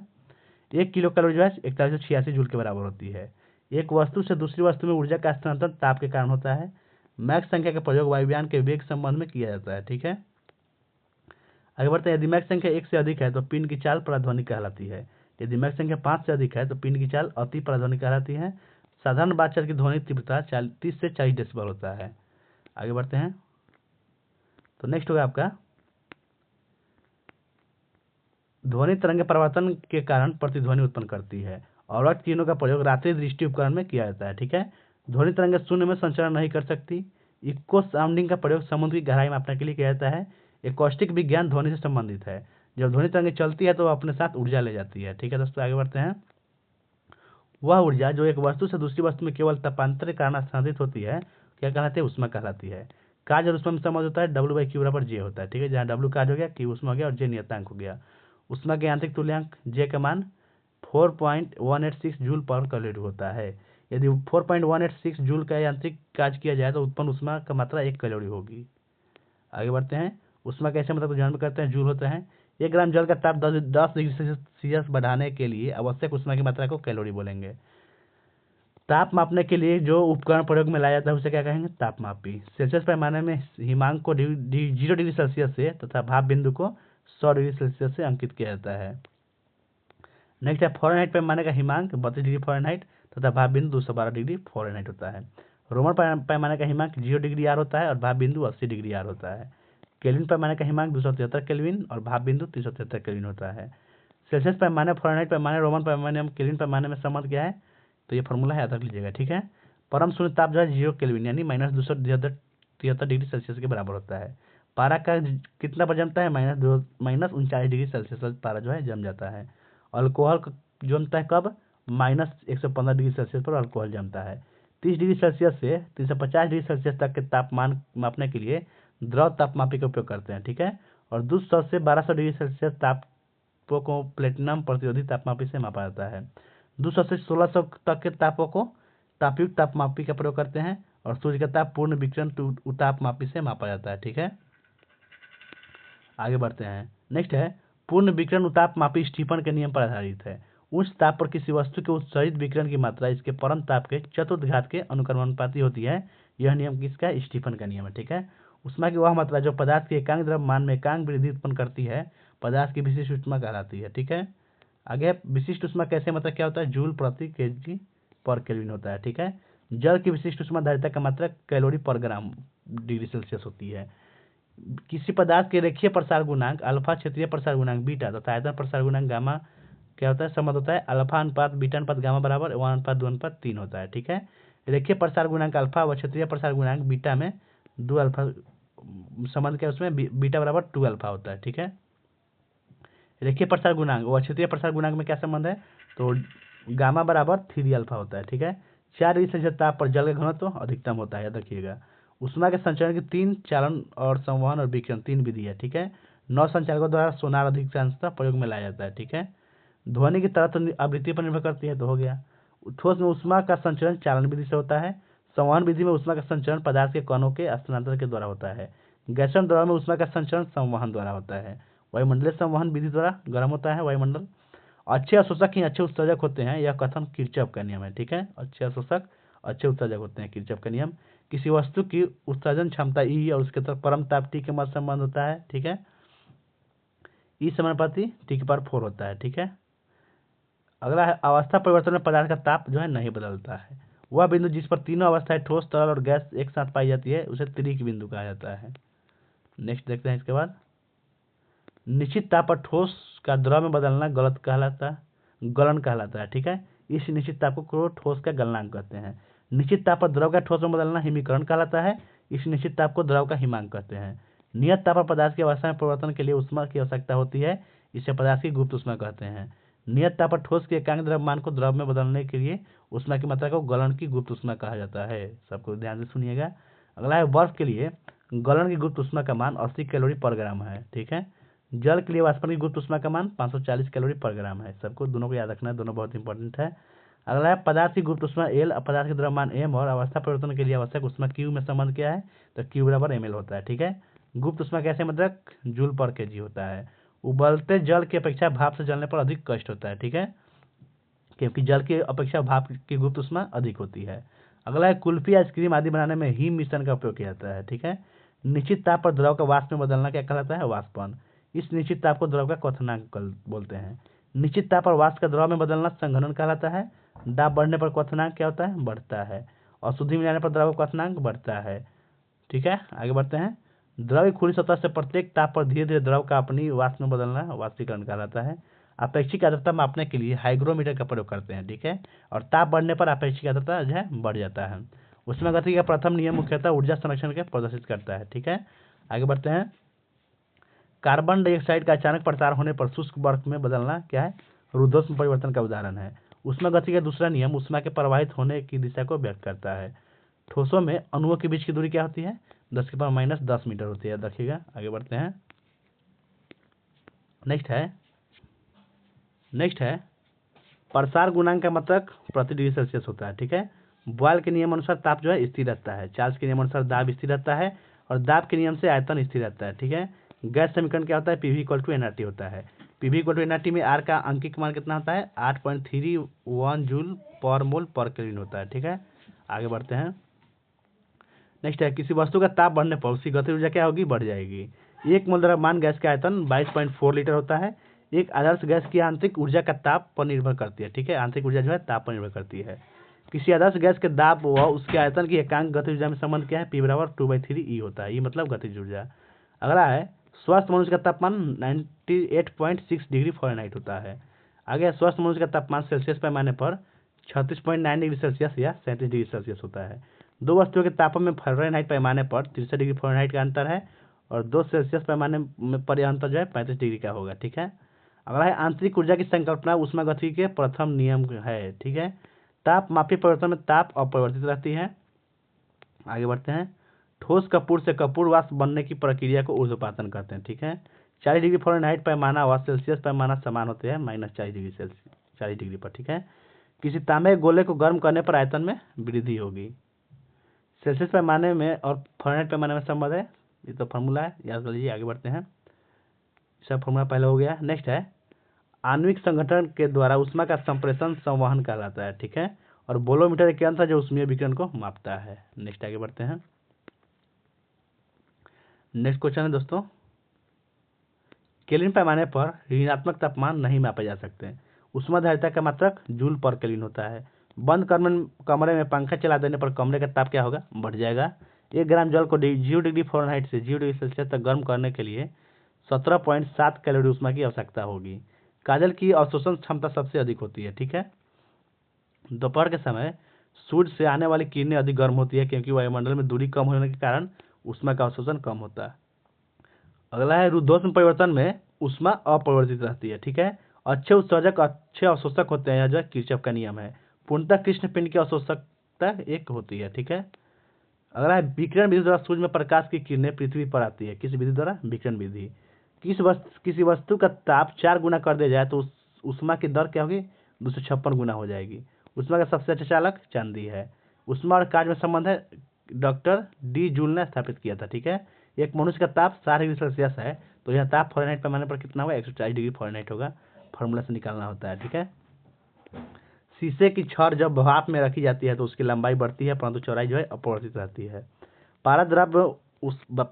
1 किलो कैलोरी जो है 4186 जूल के बराबर होती है। एक वस्तु से दूसरी वस्तु में ऊर्जा का स्थानांतरण ताप के कारण होता है। मैक संख्या का प्रयोग वायुयान के वेग संबंध में किया जाता है। ठीक है, आगे बढ़ते हैं। यदि मैक संख्या 1 से अधिक है तो पिंड की चाल पराध्वनिक कहलाती है। यदि मैक संख्या 5 से अधिक है तो पिंड की चाल अति पराध्वनिक कहलाती है। साधारण बातचीत की ध्वनि तीव्रता 30 से 40 डेसिबल होता है। आगे बढ़ते हैं। तो नेक्स्ट होगा आपका ध्वनि तरंग परिवर्तन के कारण प्रतिध्वनि उत्पन्न करती है। और तीनों का प्रयोग रात्रि दृष्टि उपकरण में किया जाता है। ठीक है, ध्वनि तरंग शून्य में संचारण नहीं कर सकती। इको साउंडिंग का प्रयोग समुद्र की गहराई मापने के लिए किया जाता है। एकॉस्टिक विज्ञान ध्वनि से संबंधित है। जब ध्वनि तरंग चलती है तो वह अपने साथ ऊर्जा ले जाती है। ठीक है दोस्तों, आगे बढ़ते हैं। वह ऊर्जा जो एक वस्तु से दूसरी वस्तु में केवल तापांतर के कारण स्थानांतरित होती है क्या कहलाती है? ऊष्मा कहलाती है। कार्य और ऊष्मा में समझ होता है W/Q बराबर J होता है। ठीक है, जहाँ W कार्य हो गया, Q ऊष्मा हो गया और J नियतांक हो गया। ऊष्मा के यांत्रिक तुल्यांक J का मान 4.186 जूल पर कैलोरी होता है। यदि 4.186 जूल का यांत्रिक कार्य किया जाए तो उत्पन्न ऊष्मा का मात्रा 1 कैलोरी होगी। आगे बढ़ते हैं। ऊष्मा कैसे मतलब ध्यान में करते हैं? जूल होता है। 1 ग्राम जल का ताप 10 डिग्री सेल्सियस बढ़ाने के लिए आवश्यक ऊष्मा की मात्रा को कैलोरी बोलेंगे। ताप मापने के लिए जो उपकरण प्रयोग में लाया जाता है उसे क्या कहेंगे? तापमापी। सेल्सियस पैमाने में हिमांक को 0 डिग्री सेल्सियस से तथा भाप बिंदु को 100 डिग्री सेल्सियस से अंकित किया जाता है। नेक्स्ट है फ़ारेनहाइट पैमाने का हिमांक 32 डिग्री फ़ारेनहाइट तथा भाप बिंदु 212 डिग्री फ़ारेनहाइट होता है। रोमन पैमाने का हिमांक 0 डिग्री आर होता है और भाप बिंदु 80 डिग्री आर होता है। केल्विन पैमाने का हिमांक 273 केल्विन और भाप बिंदु 373 केल्विन होता है। सेल्सियस पैमाने, फ़ारेनहाइट पैमाने, रोमन पैमाने और केल्विन पैमाने में संबंध क्या है? तो ये फॉर्मूला याद रख लीजिएगा। ठीक है, परम शून्य ताप जो है 0 केल्विन यानी -273 डिग्री सेल्सियस के बराबर होता है। पारा का कितना पर जमता है? -39 डिग्री सेल्सियस पर पारा जो है जम जाता है। अल्कोहल जमता है कब? -115 डिग्री सेल्सियस पर अल्कोहल जमता है। 30 डिग्री सेल्सियस से 350 डिग्री सेल्सियस तक के तापमान मापने के लिए द्रव तापमापी का उपयोग करते हैं। ठीक है, और 200 से 1200 डिग्री सेल्सियस तापों को प्लेटिनम प्रतिरोधी तापमापी से मापा जाता है। 200 से 1600 तक के तापों को तापयुक्त तापमापी का प्रयोग करते हैं और सूर्य का ताप पूर्ण विकिरण तापमापी से मापा जाता है। ठीक है, आगे बढ़ते हैं। नेक्स्ट है पूर्ण विकिरण उतापमापी स्टीफन के नियम पर आधारित है। उच्च ताप पर किसी वस्तु के उत्सर्जित विकिरण की मात्रा इसके परम ताप के चतुर्थ घात के अनुक्रमानुपाती होती है। यह नियम किसका? स्टीफन का नियम है। ठीक है, ऊष्मा की वह मात्रा जो पदार्थ के एकांक द्रव्यमान में एकांक वृद्धि उत्पन्न करती है पदार्थ की विशिष्ट ऊष्मा कहलाती है। ठीक है, आगे विशिष्ट ऊष्मा कैसे मतलब क्या होता है? जूल प्रति केजी पर केल्विन होता है। ठीक है, जल की विशिष्ट ऊष्मा धारिता का मात्रा कैलोरी पर ग्राम डिग्री सेल्सियस होती है। किसी पदार्थ के रेखीय प्रसार गुणांक अल्फा, क्षेत्रीय प्रसार गुणांक बीटा तथा आयतन प्रसार गुणांक गामा क्या होता है? संबंध होता है अल्फा अनुपात बीटा अनुपात गामा बराबर 1:2:3 होता है। ठीक है, रेखीय प्रसार गुणांक अल्फा व क्षेत्रीय प्रसार गुणांक बीटा में 2 अल्फा संबंध क्या उसमें? बीटा बराबर 2 अल्फा होता है। ठीक है, रेखीय प्रसार गुणांक व क्षेत्रीय प्रसार गुणांक में क्या संबंध है? तो गामा बराबर 3 अल्फा होता है। ठीक है, 4 डिग्री सेल्सियस ताप पर जल का घनत्व अधिकतम होता है। याद रखिएगा। ऊष्मा के संचरण की 3 चालन और संवहन और विकिरण 3 विधि है। ठीक है, नौ संचालकों द्वारा सोनार अधिकांशतः प्रयोग में लाया जाता है। ठीक है। ध्वनि की तरह आवृत्ति पर निर्भर करती है, तो हो गया। ठोस में ऊष्मा का संचरण चालन विधि से होता है। संवहन विधि में ऊष्मा का संचरण पदार्थ के कणों के स्थानांतरण के द्वारा होता है। गैसीय द्रव में ऊष्मा का संचरण संवहन द्वारा होता है। वायुमंडलीय संवहन विधि द्वारा गर्म होता है वायुमंडल। अच्छे अवशोषक ही अच्छे उत्सर्जक होते हैं, यह कथन किरचॉफ का नियम है। ठीक है। अच्छे अवशोषक अच्छे उत्सर्जक होते हैं, किरचॉफ का नियम। किसी वस्तु की उत्सर्जन क्षमता ई और उसके तरफ परम ताप टी के मध्य संबंध होता है। ठीक है। ई समानुपाती टी के पावर 4 होता है। ठीक है। अगला है अवस्था परिवर्तन में पदार्थ का ताप जो है नहीं बदलता है। वह बिंदु जिस पर तीनों अवस्थाएं ठोस, तरल और गैस एक साथ पाई जाती है उसे त्रिक बिंदु कहा जाता है। नेक्स्ट देखते हैं इसके बाद। निश्चित ताप पर ठोस का द्रव में बदलना गलन कहलाता है। ठीक है। इस निश्चित ताप को ठोस का गलनांक कहते हैं। निश्चित ताप पर द्रव का ठोस में बदलना हिमीकरण कहलाता है। इस निश्चित ताप को द्रव का हिमांक कहते हैं। नियत ताप पर पदार्थ की अवस्था में परिवर्तन के लिए ऊष्मा की आवश्यकता होती है, इसे पदार्थ की गुप्त ऊष्मा कहते हैं। नियत ताप पर ठोस के एकांक द्रव्यमान को द्रव में बदलने के लिए ऊष्मा की मात्रा को गलन की गुप्त ऊष्मा कहा जाता है। सबको ध्यान से सुनिएगा। अगला है बर्फ के लिए गलन की गुप्त ऊष्मा का मान 80 कैलोरी पर ग्राम है। ठीक है। जल के लिए वाष्पन की गुप्त ऊष्मा का मान 540 कैलोरी पर ग्राम है। सबको दोनों को याद रखना है, दोनों बहुत इंपॉर्टेंट है। अगला है पदार्थ की गुप्त ऊष्मा एल, पदार्थ का द्रव्यमान एम और अवस्था परिवर्तन के लिए आवश्यक ऊष्मा क्यू में संबंध क्या है, तो क्यू बराबर एम एल होता है। ठीक है। गुप्त ऊष्मा कैसे मतलब जूल पर केजी होता है। उबलते जल की अपेक्षा भाप से जलने पर अधिक कष्ट होता है। ठीक है। क्योंकि जल की अपेक्षा भाप की गुप्त ऊष्मा अधिक होती है। अगला है कुल्फी आइसक्रीम आदि बनाने में हीम मिश्रण का उपयोग किया जाता है। ठीक है। निश्चित ताप पर द्रव का वाष्प में बदलना क्या कहलाता है, वाष्पन। इस निश्चित ताप को द्रव का क्वथनांक बोलते हैं। निश्चित ताप पर वाष्प का द्रव में बदलना संघनन कहलाता है। दाब बढ़ने पर क्वथनांक क्या होता है, बढ़ता है। और शुद्धि मिलाने पर द्रव का क्वथनांक बढ़ता है। ठीक है। आगे बढ़ते हैं। द्रव की खुली सतह से प्रत्येक ताप पर धीरे धीरे द्रव का अपनी वाष्प में बदलना वाष्पीकरण कहलाता है। अपेक्षिक आर्द्रता मापने के लिए हाइग्रोमीटर का प्रयोग करते हैं। ठीक है। और ताप बढ़ने पर अपेक्षिक आर्द्रता जो है बढ़ जाता है। उष्मागतिकी का प्रथम नियम मुख्यतः ऊर्जा संरक्षण के प्रदर्शित करता है। ठीक है। आगे बढ़ते हैं। कार्बन डाइऑक्साइड का अचानक प्रसार होने पर शुष्क बर्फ में बदलना क्या है, रुद्धोष्म परिवर्तन का उदाहरण है। उष्मागतिकी का दूसरा नियम ऊष्मा के प्रवाहित होने की दिशा को व्यक्त करता है। ठोसों में अणुओं के बीच की दूरी क्या होती है, 10⁻⁻10 मीटर होती है। देखिएगा। आगे बढ़ते हैं। नेक्स्ट है प्रसार गुणांक का मतलब प्रति डिग्री सेल्सियस होता है। ठीक है। बॉयल के नियम अनुसार ताप जो है स्थिर रहता है। चार्ल्स के नियम अनुसार दाब स्थिर रहता है और दाब के नियम से आयतन स्थिर रहता है। ठीक है। गैस समीकरण क्या होता है, पीवी इक्वल टू एनआरटी होता है। पीवी इक्वल टू एनआरटी में आर का अंकिक मान कितना होता है, 8.31 जूल पर मोल पर केल्विन होता है। ठीक है। आगे बढ़ते हैं। नेक्स्ट है किसी वस्तु का ताप बढ़ने पर उसकी गतिज ऊर्जा क्या होगी, बढ़ जाएगी। एक मोल द्रव्यमान गैस का आयतन 22.4 लीटर होता है। एक आदर्श गैस की आंतरिक ऊर्जा का ताप पर निर्भर करती है। ठीक है। आंतरिक ऊर्जा जो है ताप पर निर्भर करती है। किसी आदर्श गैस के दाब व उसके आयतन की एकांक गतिज ऊर्जा में संबंध क्या है, पी बराबर 2/3 ई होता है। ये मतलब गतिज ऊर्जा। अगला है स्वस्थ मनुष्य का तापमान 98.6 डिग्री फ़ारेनहाइट होता है। आगे स्वस्थ मनुष्य का तापमान सेल्सियस पैमाने पर 36.9 डिग्री सेल्सियस या 37 डिग्री सेल्सियस होता है। दो वस्तुओं के तापमान में फ़ारेनहाइट पैमाने पर 63 डिग्री फ़ारेनहाइट का अंतर है और 2 सेल्सियस पैमाने में पर यह अंतर जो है 35 डिग्री का होगा। ठीक है। अगला है आंतरिक ऊर्जा की संकल्पना ऊष्मागतिकी के प्रथम नियम है। ठीक है। ताप मापी परिवर्तन में ताप अपरिवर्तित रहती है। आगे बढ़ते हैं। ठोस कपूर से कपूर वाष्प बनने की प्रक्रिया को ऊर्ध्वपातन कहते हैं। ठीक है। 40 डिग्री फ़ारेनहाइट पैमाना व सेल्सियस पैमाना समान होते हैं -40 डिग्री सेल्सियस 40 डिग्री पर। ठीक है। किसी तांबे के गोले को गर्म करने पर आयतन में वृद्धि होगी। सेल्सियस पैमाने में और फ़ारेनहाइट पैमाने में संबंध है, ये तो फार्मूला है, याद कर लीजिए। आगे बढ़ते हैं। सब फार्मूला पहले हो गया। नेक्स्ट है आणविक संगठन के द्वारा ऊष्मा का संप्रेषण संवहन कहलाता है। ठीक है। और बोलोमीटर एक यंत्र है जो ऊष्मीय विकिरण को मापता है। नेक्स्ट आगे बढ़ते हैं। नेक्स्ट क्वेश्चन है दोस्तों, केल्विन पैमाने पर ऋणात्मक तापमान नहीं मापे जा सकते। ऊष्माधारिता का मात्रक जूल पर केल्विन होता है। बंद कमरे में पंखा चला देने पर कमरे का ताप क्या होगा, बढ़ जाएगा। 1 ग्राम जल को 0 डिग्री फ़ारेनहाइट से 0 डिग्री सेल्सियस तक गर्म करने के लिए 17.7 कैलोरी ऊष्मा की आवश्यकता होगी। काजल की अवशोषण क्षमता सबसे अधिक होती है। ठीक है। दोपहर के समय सूर्य से आने वाली किरणें अधिक गर्म होती है क्योंकि वायुमंडल में दूरी कम होने के कारण ऊष्मा का अवशोषण कम होता है। अगला है रुद्धोष्म परिवर्तन में ऊष्मा अपरिवर्तित रहती है। ठीक है। अच्छे उत्सर्जक अच्छे अवशोषक होते हैं, यह जो किरचॉफ का नियम है। पूर्णतः कृष्ण पिंड की अवशोषकता 1 होती है। ठीक है। अगला है विकिरण विधि द्वारा सूर्य में प्रकाश की किरणें पृथ्वी पर आती है। किस विधि द्वारा, विकिरण विधि। किसी वस्तु का ताप 4 गुना कर दिया जाए तो उष्मा की दर क्या होगी? 256 गुना हो जाएगी। उष्मा का सबसे अच्छा चालक चांदी है। उष्मा और कार्य में संबंध है, डॉक्टर डी जूल ने स्थापित किया था। ठीक है, एक मनुष्य का ताप 60 डिग्री सेल्सियस है, तो यह ताप फ़ारेनहाइट पैमाने पर कितना होगा? 140 डिग्री फ़ारेनहाइट होगा। फॉर्मूला से निकालना होता है। ठीक है, शीशे की छड़ जब भाप में रखी जाती है तो उसकी लंबाई बढ़ती है, परंतु चौड़ाई जो है अपरिवर्तित रहती है। पारा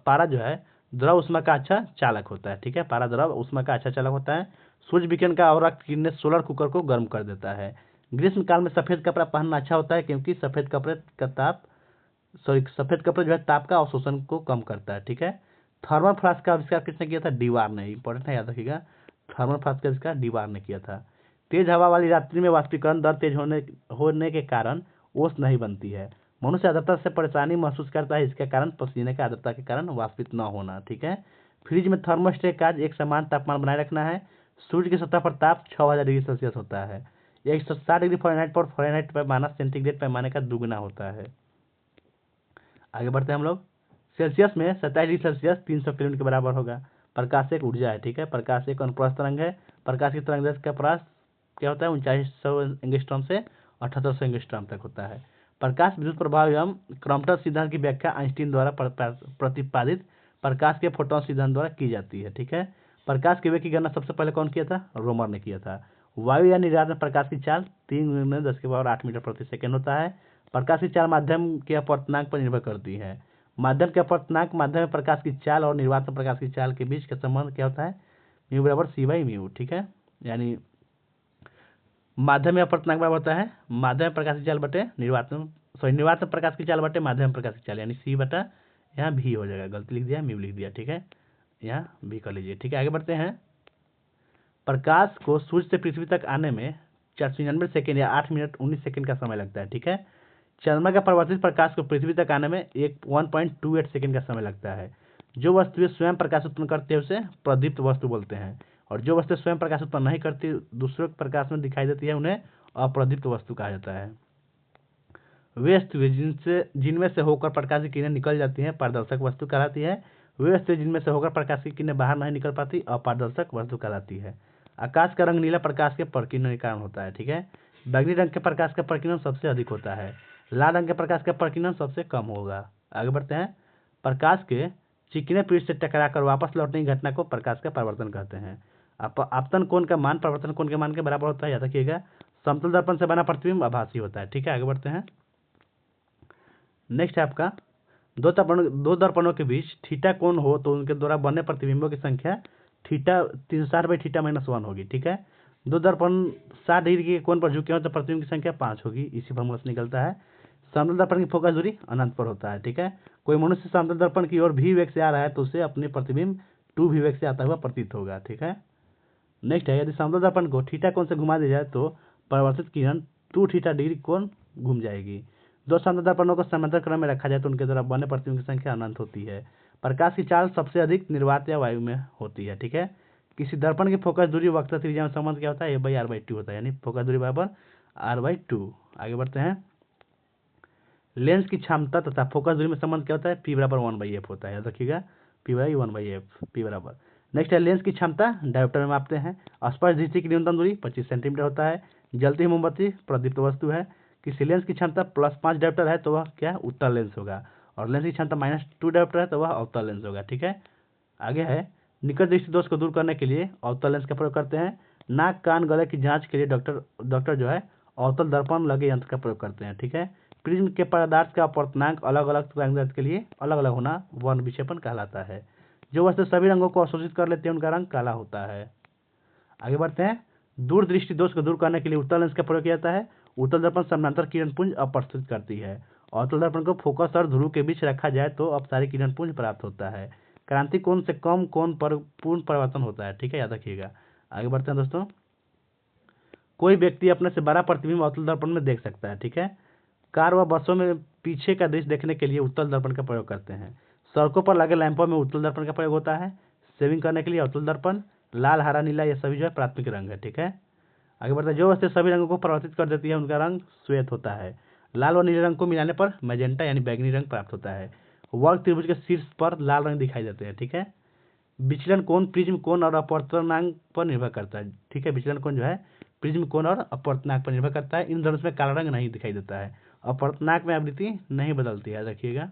पारा जो है द्रव उष्मा का अच्छा चालक होता है। ठीक है, पारा द्रव उष्मा का अच्छा चालक होता है। सूर्य विकिरण का अवरक्त किरणें सोलर कुकर को गर्म कर देता है। ग्रीष्म काल में सफेद कपड़ा पहनना अच्छा होता है, क्योंकि सफेद कपड़े जो है ताप का अवशोषण को कम करता है। ठीक है, थर्मल फ्लास्क का आविष्कार किसने किया था? डीवार ने। इंपॉर्टेंट है, याद रखिएगा। थर्मल फ्लास्क का आविष्कार डीवार ने किया था। तेज हवा वाली रात्रि में वाष्पीकरण दर तेज होने के कारण ओस नहीं बनती है। मनुष्य आर्द्रता से परेशानी महसूस करता है, इसके कारण पसीने का आर्द्रता के कारण वाष्पित न होना। ठीक है, फ्रिज में थर्मोस्टेट का एक समान तापमान बनाए रखना है। सूर्य की सतह पर ताप 6000 डिग्री सेल्सियस होता है। 160 डिग्री फ़ारेनहाइट पर फ़ारेनहाइट पैमाना सेंटीग्रेड पैमाने का दुगुना होता है। आगे बढ़ते हैं हम लोग। सेल्सियस में 27 डिग्री सेल्सियस 300 केल्विन के बराबर होगा। प्रकाश एक ऊर्जा है। ठीक है, प्रकाश एक अनुप्रस्थ तरंग है। प्रकाश की तरंग दैर्ध्य का प्रकाश क्या होता है? 3900 एंगस्ट्रॉम से 7800 एंगस्ट्रॉम तक होता है। प्रकाश विद्युत प्रभाव एवं क्रॉम्पटन सिद्धांत की व्याख्या आइंस्टीन द्वारा प्रतिपादित प्रकाश के फोटोन सिद्धांत द्वारा की जाती है। ठीक है, प्रकाश के वेग की गणना सबसे पहले कौन किया था? रोमर ने किया था। वायु या निर्वात में प्रकाश की चाल 3×10⁸ मीटर प्रति सेकेंड होता है। प्रकाश की चाल माध्यम के अपवर्तनांक पर निर्भर करती है। माध्यम के अपवर्तनांक माध्यम में प्रकाश की चाल और निर्वात में प्रकाश की चाल के बीच का संबंध क्या होता है? म्यू बराबर c/म्यू। ठीक है, यानी माध्यम में अपवर्तनांक बराबर होता है माध्यम में प्रकाश की चाल बटे निर्वात में प्रकाश की चाल बटे माध्यम में प्रकाश की चाल, यानी सी बटा यहाँ भी हो जाएगा। गलती लिख दिया, म्यू लिख दिया। ठीक है, यहाँ भी कर लीजिए। ठीक है, आगे बढ़ते हैं। प्रकाश को सूर्य से पृथ्वी तक आने में 499 सेकेंड या 8 मिनट 19 सेकेंड का समय लगता है। ठीक है, चंद्रमा का परावर्तित प्रकाश को पृथ्वी तक आने में 1.28 सेकेंड का समय लगता है। जो वस्तुएं स्वयं प्रकाश उत्पन्न करती है उसे प्रदीप्त वस्तु बोलते हैं, और जो वस्तु स्वयं प्रकाश उत्पन्न नहीं करती, दूसरों के प्रकाश में दिखाई देती है, उन्हें अप्रदीप्त वस्तु कहा जाता है। वे वस्तुएं जिनमें से होकर प्रकाश की किरणें निकल जाती हैं पारदर्शक वस्तु कहलाती है। वे वस्तुएं जिनमें से होकर प्रकाश की किरणें बाहर नहीं निकल पाती अपारदर्शक वस्तु कहलाती है। आकाश का रंग नीला प्रकाश के प्रकीर्णन के कारण होता है। ठीक है, बैंगनी रंग के प्रकाश का प्रकीर्णन सबसे अधिक होता है। लाल रंग के प्रकाश का प्रकीर्णन सबसे कम होगा। आगे बढ़ते हैं। प्रकाश के चिकने पृष्ठ से टकराकर वापस लौटने की घटना को प्रकाश का परावर्तन कहते हैं। आपतन कोण का मान परावर्तन कोण के मान के बराबर होता है, याद रखिएगा। समतल दर्पण से बना प्रतिबिंब आभासी होता है। ठीक है, आगे बढ़ते हैं। नेक्स्ट है आपका दो दर्पणों के बीच थीटा कोण हो तो उनके द्वारा बने प्रतिबिंबों की संख्या थीटा 360/θ-1 होगी। ठीक है, दो दर्पण 60 डिग्री के कोण पर झुके हो तो प्रतिबिंब की संख्या 5 होगी। इसी फॉर्मूला से निकलता है। समतल दर्पण की फोकस दूरी अनंत पर होता है। ठीक है, कोई मनुष्य समतल दर्पण की ओर भी वेग से आ रहा है तो उसे अपने प्रतिबिंब 2 भी वेग से आता हुआ प्रतीत होगा। ठीक है, नेक्स्ट है, यदि समतल दर्पण को थीटा कोण से घुमा दिया जाए तो परावर्तित किरण 2θ डिग्री कोण घूम जाएगी। दो समतल दर्पणों को समांतर क्रम में रखा जाए तो उनके द्वारा बने प्रतिबिंब की संख्या अनंत होती है। प्रकाश की चाल सबसे अधिक निर्वात या वायु में होती है। ठीक है, किसी दर्पण की फोकस दूरी वक्रता त्रिज्या में संबंध क्या होता है? a/r/2 होता है, यानी फोकस दूरी बराबर r/2। आगे बढ़ते हैं। लेंस की क्षमता तथा फोकस दूरी में संबंध क्या होता है? p बराबर 1/f होता है, याद रखिएगा। p/1/f p बराबर। नेक्स्ट है लेंस की क्षमता डायोप्टर में मापते हैं। स्पर्श दृष्टि की न्यूनतम दूरी 25 सेंटीमीटर होता है। जलती हुई मोमबत्ती प्रदीप्त वस्तु है। किसी लेंस की क्षमता +5 डायोप्टर है तो वह क्या? उत्तल लेंस होगा, और लेंस की क्षमता -2 डायोप्टर है तो वह अवतल लेंस होगा। ठीक है, आगे है निकट दृष्टि दोष को दूर करने के लिए अवतल लेंस का प्रयोग करते हैं। नाक कान गले की जांच के लिए डॉक्टर जो है अवतल दर्पण लगे यंत्र का प्रयोग करते हैं। ठीक है, प्रिज्म के पदार्थ का अपवर्तनांक अलग अलग तरंगदैर्ध्य के लिए अलग अलग होना वर्ण विक्षेपण कहलाता है। जो वस्तु सभी रंगों को अवशोषित कर लेते हैं उनका रंग काला होता है। आगे बढ़ते हैं। दूर दृष्टि दोष को दूर करने के लिए उत्तल लेंस का प्रयोग किया जाता है। उत्तल दर्पण समानांतर किरण पुंज अपवर्तित करती है। अवतल दर्पण को फोकस और ध्रुव के बीच रखा जाए तो अपसारी किरण पुंज प्राप्त होता है। क्रांति कोण से कम कोण पर पूर्ण परिवर्तन होता है। ठीक है, याद रखिएगा। आगे बढ़ते हैं दोस्तों। कोई व्यक्ति अपने से बड़ा प्रतिबिंब अवतल दर्पण में देख सकता है। ठीक है, कार व बसों में पीछे का दृश्य देखने के लिए उत्तल दर्पण का प्रयोग करते हैं। सड़कों पर लगे लैंपों में उत्तल दर्पण का प्रयोग होता है। सेविंग करने के लिए अवतल दर्पण लाल हरा नीला ये सभी जो है प्राथमिक रंग है। ठीक है, आगे बढ़ते हैं। जो वस्तु सभी रंगों को परावर्तित कर देती है उनका रंग श्वेत होता है। लाल व नीले रंग को मिलाने पर मैजेंटा यानी बैंगनी रंग प्राप्त होता है। वर्ग त्रिभुज के शीर्ष पर लाल रंग दिखाई देते हैं। ठीक है, विचलन कोण प्रिज्म कोण और अपवर्तनांक पर निर्भर करता है। ठीक है, विचलन कोण जो है प्रिज्म कोण और अपवर्तनांक पर निर्भर करता है। इन दोनों में काला रंग नहीं दिखाई देता है। अपवर्तनांक में आवृत्ति नहीं बदलती है, रखिएगा।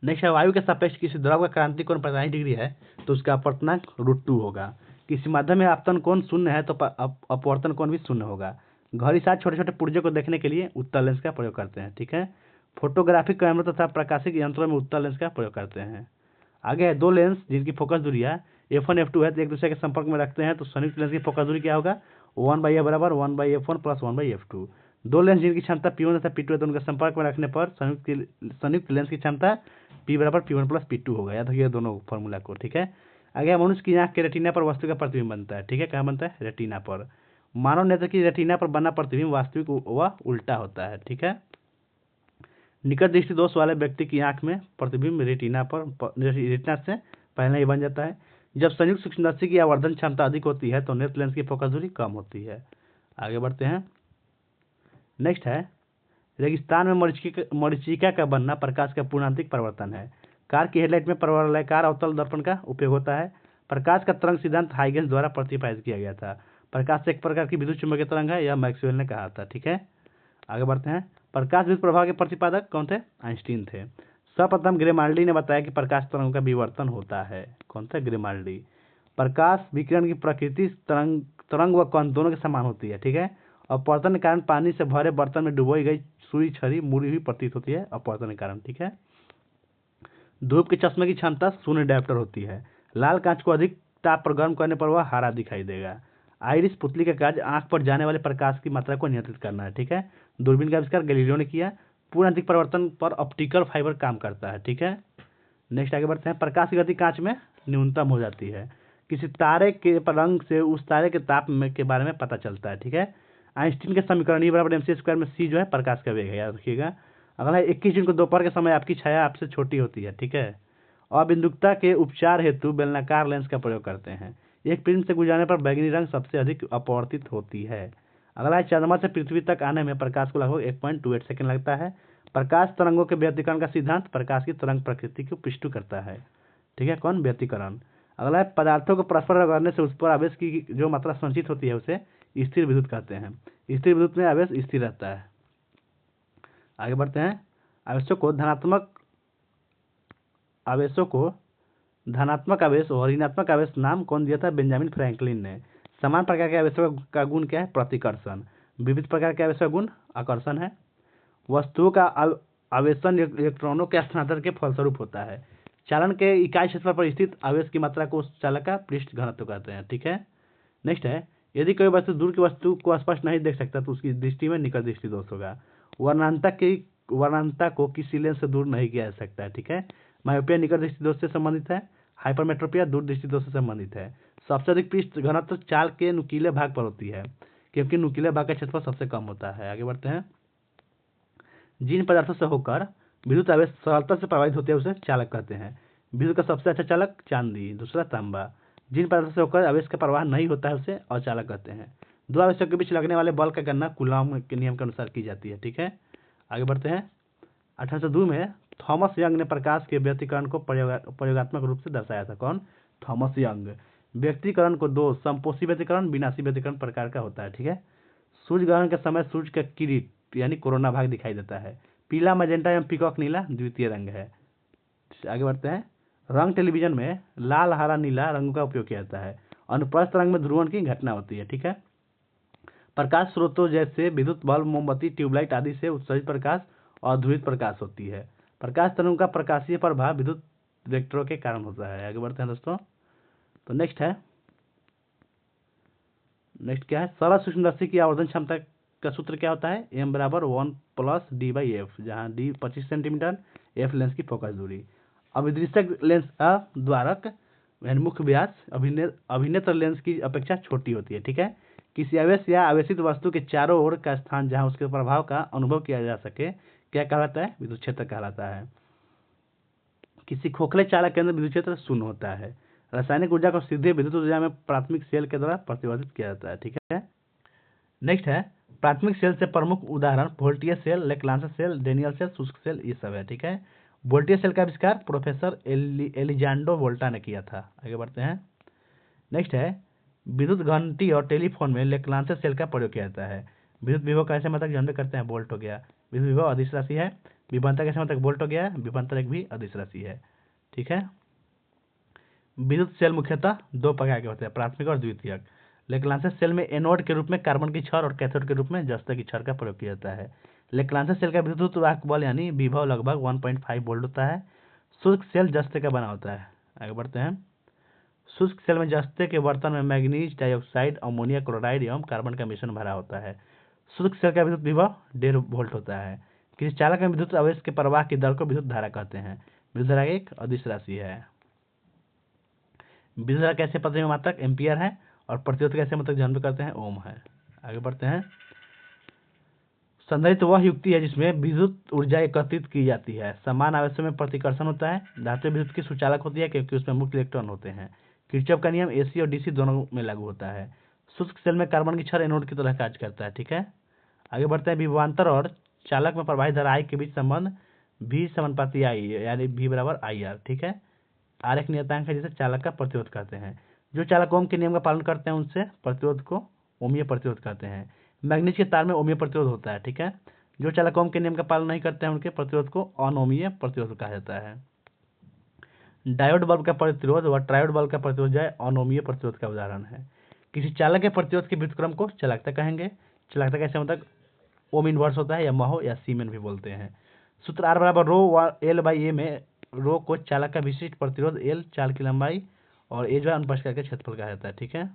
नेक्स्ट है, वायु के सापेक्ष किसी द्रव का क्रांति कोण 45 डिग्री है तो उसका अपवर्तनांक √2 होगा। किसी माध्यम में आपतन कोण 0 है तो अपवर्तन कोण भी 0 होगा। घड़ी साथ छोटे छोटे पुर्जों को देखने के लिए उत्तल लेंस का प्रयोग करते हैं। ठीक है, फोटोग्राफिक कैमरों तथा प्रकाशिक यंत्रों में उत्तल लेंस का प्रयोग करते हैं। आगे है, दो लेंस जिनकी फोकस दूरी है f1 f2 है तो एक दूसरे के संपर्क में रखते हैं तो संयुक्त लेंस की फोकस दूरी क्या होगा, 1/a बराबर 1/f1 प्लस 1/f2। दो लेंस जिनकी क्षमता P1 तथा P2 है तो उनके संपर्क में रखने पर संयुक्त लेंस की क्षमता P बराबर P1 प्लस P2 होगा। याद रखिए दोनों फॉर्मूला को। ठीक है, आगे मनुष्य की आंख के रेटिना पर वस्तु का प्रतिबिंब बनता है। ठीक है, कहाँ बनता है, रेटिना पर। मानव नेत्र की रेटिना पर बना प्रतिबिंब वास्तविक व उल्टा होता है। ठीक है, निकट दृष्टि दोष वाले व्यक्ति की आंख में प्रतिबिंब रेटिना से पहले ही बन जाता है। जब संयुक्त सूक्ष्मदर्शी की आवर्धन क्षमता अधिक होती है तो नेत्र लेंस की फोकस दूरी कम होती है। आगे बढ़ते हैं। नेक्स्ट है, रेगिस्तान में मरीचिका का बनना प्रकाश का पूर्णांतिक परिवर्तन है। कार की हेडलाइट में परवलयाकार अवतल दर्पण का उपयोग होता है। प्रकाश का तरंग सिद्धांत हाइगेंस द्वारा प्रतिपादित किया गया था। प्रकाश एक प्रकार की विद्युत चुंबकीय तरंग है, यह मैक्सवेल ने कहा था। ठीक है, आगे बढ़ते हैं। प्रकाश विद्युत प्रभाव के प्रतिपादक कौन थे, आइंस्टीन थे। सर्वप्रथम ग्रेमाल्डी ने बताया कि प्रकाश तरंगों का विवर्तन होता है। कौन सा, ग्रेमाल्डी। प्रकाश विकिरण की प्रकृति तरंग व कण दोनों के समान होती है। ठीक है, अपवर्तन के कारण पानी से भरे बर्तन में डुबोई गई सुई छड़ी मुड़ी हुई प्रतीत होती है, अपवर्तन के कारण। ठीक है, धूप के चश्मे की क्षमता 0 डायोप्टर होती है। लाल कांच को अधिक ताप पर गर्म करने पर वह हरा दिखाई देगा। आइरिस पुतली का कार्य आंख पर जाने वाले प्रकाश की मात्रा को नियंत्रित करना है। ठीक है, दूरबीन का आविष्कार गैलीलियो ने किया। पूर्णांतिक परिवर्तन पर ऑप्टिकल फाइबर काम करता है। ठीक है, नेक्स्ट आगे बढ़ते हैं। प्रकाश की गति कांच में न्यूनतम हो जाती है। किसी तारे के रंग से उस तारे के ताप के बारे में पता चलता है। ठीक है, आइंस्टीन के समीकरण E बराबर mc² में c जो है प्रकाश का वेग है, याद रखिएगा। अगला 21 जून को दोपहर के समय आपकी छाया आपसे छोटी होती है। ठीक है, अबिंदुकता के उपचार हेतु बेलनाकार लेंस का प्रयोग करते हैं। एक प्रिज्म से गुजरने पर बैंगनी रंग सबसे अधिक अपवर्तित होती है। अगला चंद्रमा से पृथ्वी तक आने में प्रकाश को लगभग 1.28 सेकंड लगता है। प्रकाश तरंगों के व्यतिकरण का सिद्धांत प्रकाश की तरंग प्रकृति को पुष्ट करता है। ठीक है, कौन, व्यतिकरण। अगला है, पदार्थों को परस्पर रगड़ने से उस पर आवेश की जो मात्रा संचित होती है उसे स्थिर विद्युत कहते हैं। स्थिर विद्युत में आवेश स्थिर रहता है। आगे बढ़ते हैं। धनात्मक आवेश और ऋणात्मक आवेश नाम कौन दिया था, बेंजामिन फ्रैंकलिन ने। समान प्रकार के आवेशों का गुण क्या है, प्रतिकर्षण। विविध प्रकार के आवेशों का गुण आकर्षण है। वस्तुओं का आवेशन इलेक्ट्रॉनों के स्थानांतरण के फलस्वरूप होता है। चालन के इकाई क्षेत्रफल पर स्थित आवेश की मात्रा को उस चालक का पृष्ठ घनत्व कहते हैं। ठीक है, नेक्स्ट है, यदि कोई वस्तु दूर की वस्तु को स्पष्ट नहीं देख सकता तो उसकी दृष्टि में निकट दृष्टि दोष होगा। वर्णांता को किसी लेंस से दूर नहीं किया जा सकता है। ठीक है, मायोपिया निकट दृष्टि दोष से संबंधित है। हाइपरमेट्रोपिया दूर दृष्टि दोष से संबंधित है। सबसे अधिक पृष्ठ घनत्व चाल के नुकीले भाग पर होती है क्योंकि नुकीले भाग का क्षेत्रफल सबसे कम होता है। आगे बढ़ते हैं। जिन पदार्थों से होकर विद्युत आवेश सरलता से प्रभावित होते हैं उसे चालक कहते हैं। विद्युत का सबसे अच्छा चालक चांदी, दूसरा तांबा। जिन पदार्थों से होकर आवेश का प्रवाह नहीं होता है उसे अचालक कहते हैं। दो आवेशों के बीच लगने वाले बल का गणना कूलॉम के नियम के अनुसार की जाती है। ठीक है, आगे बढ़ते हैं। 1802 में थॉमस यंग ने प्रकाश के व्यतिकरण को प्रयोगात्मक रूप से दर्शाया था। कौन, थॉमस यंग। व्यतिकरण को दो, समपोषी व्यतिकरण, विनाशी व्यतिकरण प्रकार का होता है। ठीक है, सूर्य ग्रहण के समय सूर्य का किरीट यानी कोरोना भाग दिखाई देता है। पीला, मैजेंटा एवं पीकॉक नीला द्वितीय रंग है। आगे बढ़ते हैं। रंग टेलीविजन में लाल, हरा, नीला रंगों का उपयोग किया जाता है। अनुप्रस्थ रंग में ध्रुवण की घटना होती है। ठीक है, प्रकाश स्रोतों जैसे विद्युत बल्ब, मोमबत्ती, ट्यूबलाइट आदि से उत्सर्जित प्रकाश और ध्रुवित प्रकाश होती है। प्रकाश तरंगों का प्रकाशीय प्रभाव विद्युत वेक्टरों के कारण होता है। आगे बढ़ते हैं दोस्तों। तो नेक्स्ट क्या है, सरल सूक्ष्मदर्शी की आवर्धन क्षमता का सूत्र क्या होता है, m बराबर 1 + d/f, जहाँ d 25 सेंटीमीटर, f लेंस की फोकस दूरी। अभिदृश्यक लेंस द्वारक यानी मुख्य व्यास अभिनेत्र लेंस की अपेक्षा छोटी होती है। ठीक है, किसी आवेश या आवेशित वस्तु के चारों ओर का स्थान जहां उसके प्रभाव का अनुभव किया जा सके क्या कहलाता है, विद्युत क्षेत्र कहलाता है। किसी खोखले चालक के अंदर विद्युत क्षेत्र 0 होता है। रासायनिक ऊर्जा को सीधे विद्युत ऊर्जा में प्राथमिक सेल के द्वारा परिवर्तित किया जाता है। ठीक है, नेक्स्ट है, प्राथमिक सेल से प्रमुख उदाहरण वोल्टियर सेल, लेक्लांसा सेल, डेनियल सेल, शुष्क सेल, ये सब है। ठीक है, वोल्टेज सेल का आविष्कार प्रोफेसर एलिजांडो वोल्टा ने किया था। आगे बढ़ते हैं। नेक्स्ट है विद्युत घंटी और टेलीफोन में लेक्लांसे सेल का प्रयोग किया जाता है। विद्युत विभव कैसे मात्रक जानते करते हैं, वोल्ट हो गया। विद्युत विभव अदिश राशि है। विभवांतर कैसे मात्रक, वोल्ट हो गया। विभवांतर एक भी अदिश राशि है। ठीक है। विद्युत सेल मुख्यतः दो प्रकार के होते हैं, प्राथमिक और द्वितीयक। लेक्लांसे सेल में एनोड के रूप में कार्बन की छड़ और कैथोड के रूप में जस्ता की छड़ का प्रयोग किया जाता है। लेक्लांसे सेल का विद्युत वाहक बल यानी विभव लगभग 1.5 वोल्ट होता है। शुष्क सेल जस्ते का बना होता है। आगे बढ़ते हैं। शुष्क सेल में जस्ते के बर्तन में मैग्नीज डाइऑक्साइड, अमोनिया क्लोराइड एवं कार्बन का मिश्रण भरा होता है। शुष्क सेल का विद्युत विभव 1.5 वोल्ट होता है। किसी चालक में विद्युत आवेश के प्रवाह की दर को विद्युत धारा कहते हैं। विद्युत धारा एक अदिश राशि है। विद्युत धारा कैसे पता है मात्रक, एम्पियर है। और प्रतिरोध कैसे मात्रक जानते करते हैं, ओम है। आगे बढ़ते हैं। संधारित्र वह युक्ति है जिसमें विद्युत ऊर्जा एकत्रित की जाती है। समान आवेशों में प्रतिकर्षण होता है। धातु विद्युत की सुचालक होती है क्योंकि उसमें मुक्त इलेक्ट्रॉन होते हैं। किरचॉफ का नियम एसी और डीसी दोनों में लागू होता है। शुष्क सेल में कार्बन की छड़ एनोड की तरह कार्य करता है। ठीक है। आगे बढ़ते हैं। विभवांतर और चालक में प्रवाहित धारा आई के बीच संबंध V समानुपाती I यानी V बराबर IR। ठीक है। R एक नियतांक है जिसे चालक का प्रतिरोध कहते हैं। जो चालक ओम के नियम का पालन करते हैं उनसे प्रतिरोध को ओमीय प्रतिरोध कहते हैं। मैग्नीज के तार में ओमीय प्रतिरोध होता है। ठीक है। जो चालक ओम के नियम का पालन नहीं करते हैं उनके प्रतिरोध को अनोमीय प्रतिरोध कहा जाता है। डायोड बल्ब का प्रतिरोध व ट्रायोड बल्ब का प्रतिरोध जो है अनोमीय प्रतिरोध का उदाहरण है। किसी चालक के प्रतिरोध के व्युत्क्रम को चालकता कहेंगे। चालकता कैसे मतलब ओम इनवर्स होता है या महो या सीमेन भी बोलते हैं। सूत्र R बराबर रो व L बाई ए में रो को चालक का विशिष्ट प्रतिरोध, L चाल की लंबाई और ए जो है अनुप्रस्थ के क्षेत्रफल कहा जाता है। ठीक है।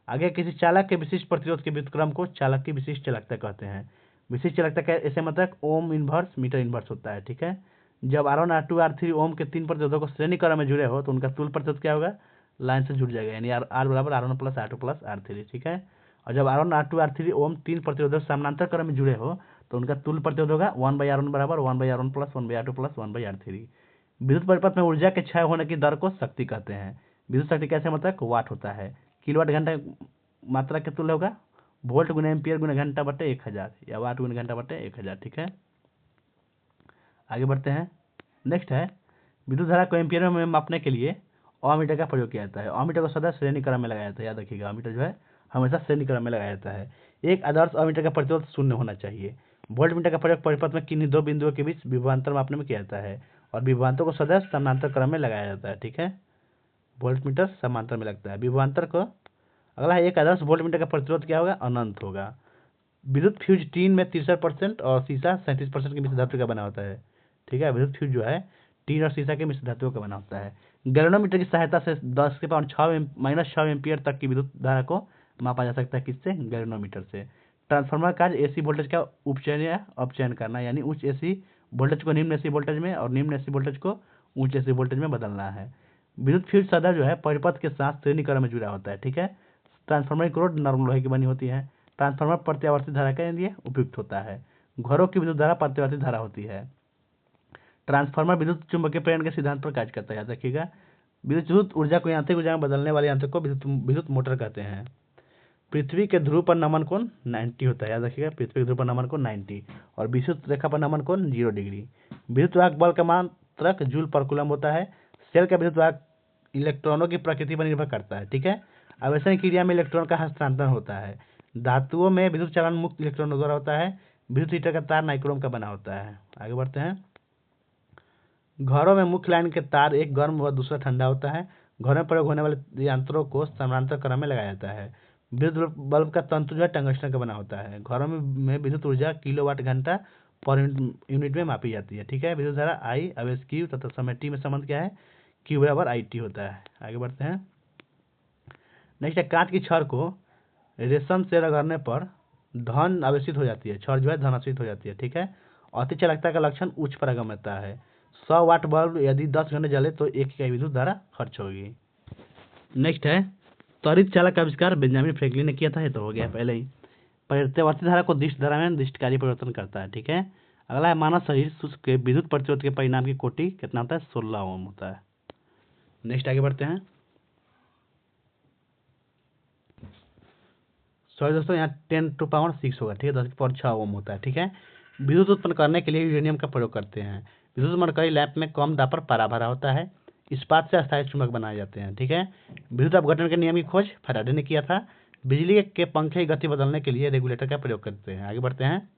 आगे किसी चालक के विशिष्ट प्रतिरोध के व्युत्क्रम को चालक की विशिष्ट चालकता कहते हैं। विशिष्ट चालकता का ऐसे मतलब ओम इनवर्स मीटर इनवर्स होता है। ठीक है। जब R1 R2 R3 ओम के 3 प्रतिरोधों को श्रेणी क्रम में जुड़े हो तो उनका तुल्य प्रतिरोध क्या होगा, लाइन से जुड़ जाएगा, यानी R बराबर R1 plus R2 plus R3। ठीक है। और जब R1 R2 R3 ओम 3 प्रतिरोधों समानांतर क्रम में जुड़े हो तो उनका तुल्य प्रतिरोध होगा 1/R1 बराबर 1/R1 plus 1/R2 plus 1/R3। विद्युत परिपथ में ऊर्जा के क्षय होने की दर को शक्ति कहते हैं। विद्युत शक्ति कैसे मतलब वाट होता है। किलोवाट घंटा मात्रा के तुल्य होगा वोल्ट गुना एम्पियर गुना घंटा बटे 1000 या वाट गुना घंटा बटे 1000। ठीक है। आगे बढ़ते हैं। नेक्स्ट है विद्युत धारा को एम्पियर में मापने के लिए अमीटर का प्रयोग किया जाता है। अमीटर को सदा श्रेणी क्रम में लगाया जाता है। याद रखिएगा अमीटर जो है हमेशा श्रेणी क्रम में लगाया जाता है। एक आदर्श अमीटर का प्रतिरोध 0 होना चाहिए। वोल्ट मीटर का प्रयोग परिपथ में किन्हीं दो बिंदुओं के बीच विभवांतर मापने में किया जाता है और विभवांतर को सदा समानांतर क्रम में लगाया जाता है। ठीक है। वोल्ट मीटर समांतर में लगता है विभवांतर को। अगला है एक आदर्श वोल्ट मीटर का प्रतिरोध क्या होगा, अनंत होगा। विद्युत फ्यूज टीन में 63% और सीसा 37% के मिश्र धातु का बना होता है। ठीक है। विद्युत फ्यूज जो है टीन और सीसा के मिश्र धातुओं का बना होता है। गैल्वेनोमीटर की सहायता से 10⁻⁶ एम्पियर तक की विद्युत धारा को मापा जा सकता है। किससे, गैल्वेनोमीटर से। ट्रांसफार्मर का एसी वोल्टेज का उपचयन या अपचयन करना, यानी उच्च एसी वोल्टेज को निम्न एसी वोल्टेज में और निम्न एसी वोल्टेज को उच्च एसी वोल्टेज में बदलना है। विद्युत फ्यूज सदा जो है परिपथ के साथ श्रेणी क्रम में जुड़ा होता है। ठीक है। ट्रांसफार्मर की रोड नरम लोहे की बनी होती है। ट्रांसफार्मर प्रत्यावर्ती धारा के लिए उपयुक्त होता है। घरों की विद्युत धारा प्रत्यावर्ती धारा होती है। ट्रांसफार्मर विद्युत चुंबकीय प्रेरण के सिद्धांत पर कार्य करता है। याद रखिएगा विद्युत ऊर्जा को यांत्रिक ऊर्जा में बदलने वाले यंत्र को विद्युत मोटर कहते हैं। पृथ्वी के ध्रुव पर नमन कोण 90 होता है। याद रखिएगा पृथ्वी के ध्रुव पर नमन कोण 90 और विषुवत रेखा पर नमन कोण 0 डिग्री। विद्युत वाहक बल का मात्रक जूल पर कूलम होता है। सेल का विद्युत वाहक इलेक्ट्रॉनों की प्रकृति पर निर्भर करता है। ठीक है। आवेशन क्रिया में इलेक्ट्रॉन का हस्तांतरण होता है। धातुओं में विद्युत चालन मुक्त इलेक्ट्रॉनों द्वारा होता है। विद्युत हीटर का तार नाइक्रोम का बना होता है। आगे बढ़ते हैं। घरों में मुख्य लाइन के तार एक गर्म व दूसरा ठंडा होता है। घरों में प्रयोग होने वाले यंत्रों को समानांतर क्रम में लगाया जाता है। विद्युत बल्ब का तंतु जो है टंगस्टन का बना होता है। घरों में विद्युत ऊर्जा किलोवाट घंटा पर यूनिट में मापी जाती है। ठीक है। विद्युत धारा आई आवेश Q तथा समय T में संबंध क्या है, Q बराबर IT होता है। आगे बढ़ते हैं। नेक्स्ट है कांच की छड़ को रेशम से रगड़ने पर धन आवेशित हो जाती है। छड़ जो है धन आवेशित हो जाती है। ठीक है। अति चालकता का लक्षण उच्च पारगम्यता है। 100 वाट बल्ब यदि 10 घंटे जले तो 1 इकाई विद्युत धारा खर्च होगी। नेक्स्ट है त्वरित चालक का आविष्कार बेंजामिन फ्रैंकलिन ने किया था। ये तो हो गया पहले ही। प्रत्यावर्ती धारा को दिष्ट धारा में दिष्टकारी परिवर्तन करता है। ठीक है। अगला है मानव शरीर शुष्क के विद्युत प्रतिरोध के परिणाम की कोटि कितना होता है, 16 ओम होता है। नेक्स्ट आगे बढ़ते हैं। सॉरी दोस्तों यहाँ 10⁶ होगा। ठीक है। 10⁶ ओम होता है। ठीक है। विद्युत उत्पन्न करने के लिए यूरेनियम का प्रयोग करते हैं। विद्युत मरकरी लैंप में कम दाब पर पारा भरा होता है। इस्पात से अस्थायी चुंबक बनाए जाते हैं। ठीक है, विद्युत अपघटन के नियम की खोज फैराडे ने किया था। बिजली के पंखे की गति बदलने के लिए रेगुलेटर का प्रयोग करते हैं। आगे बढ़ते हैं,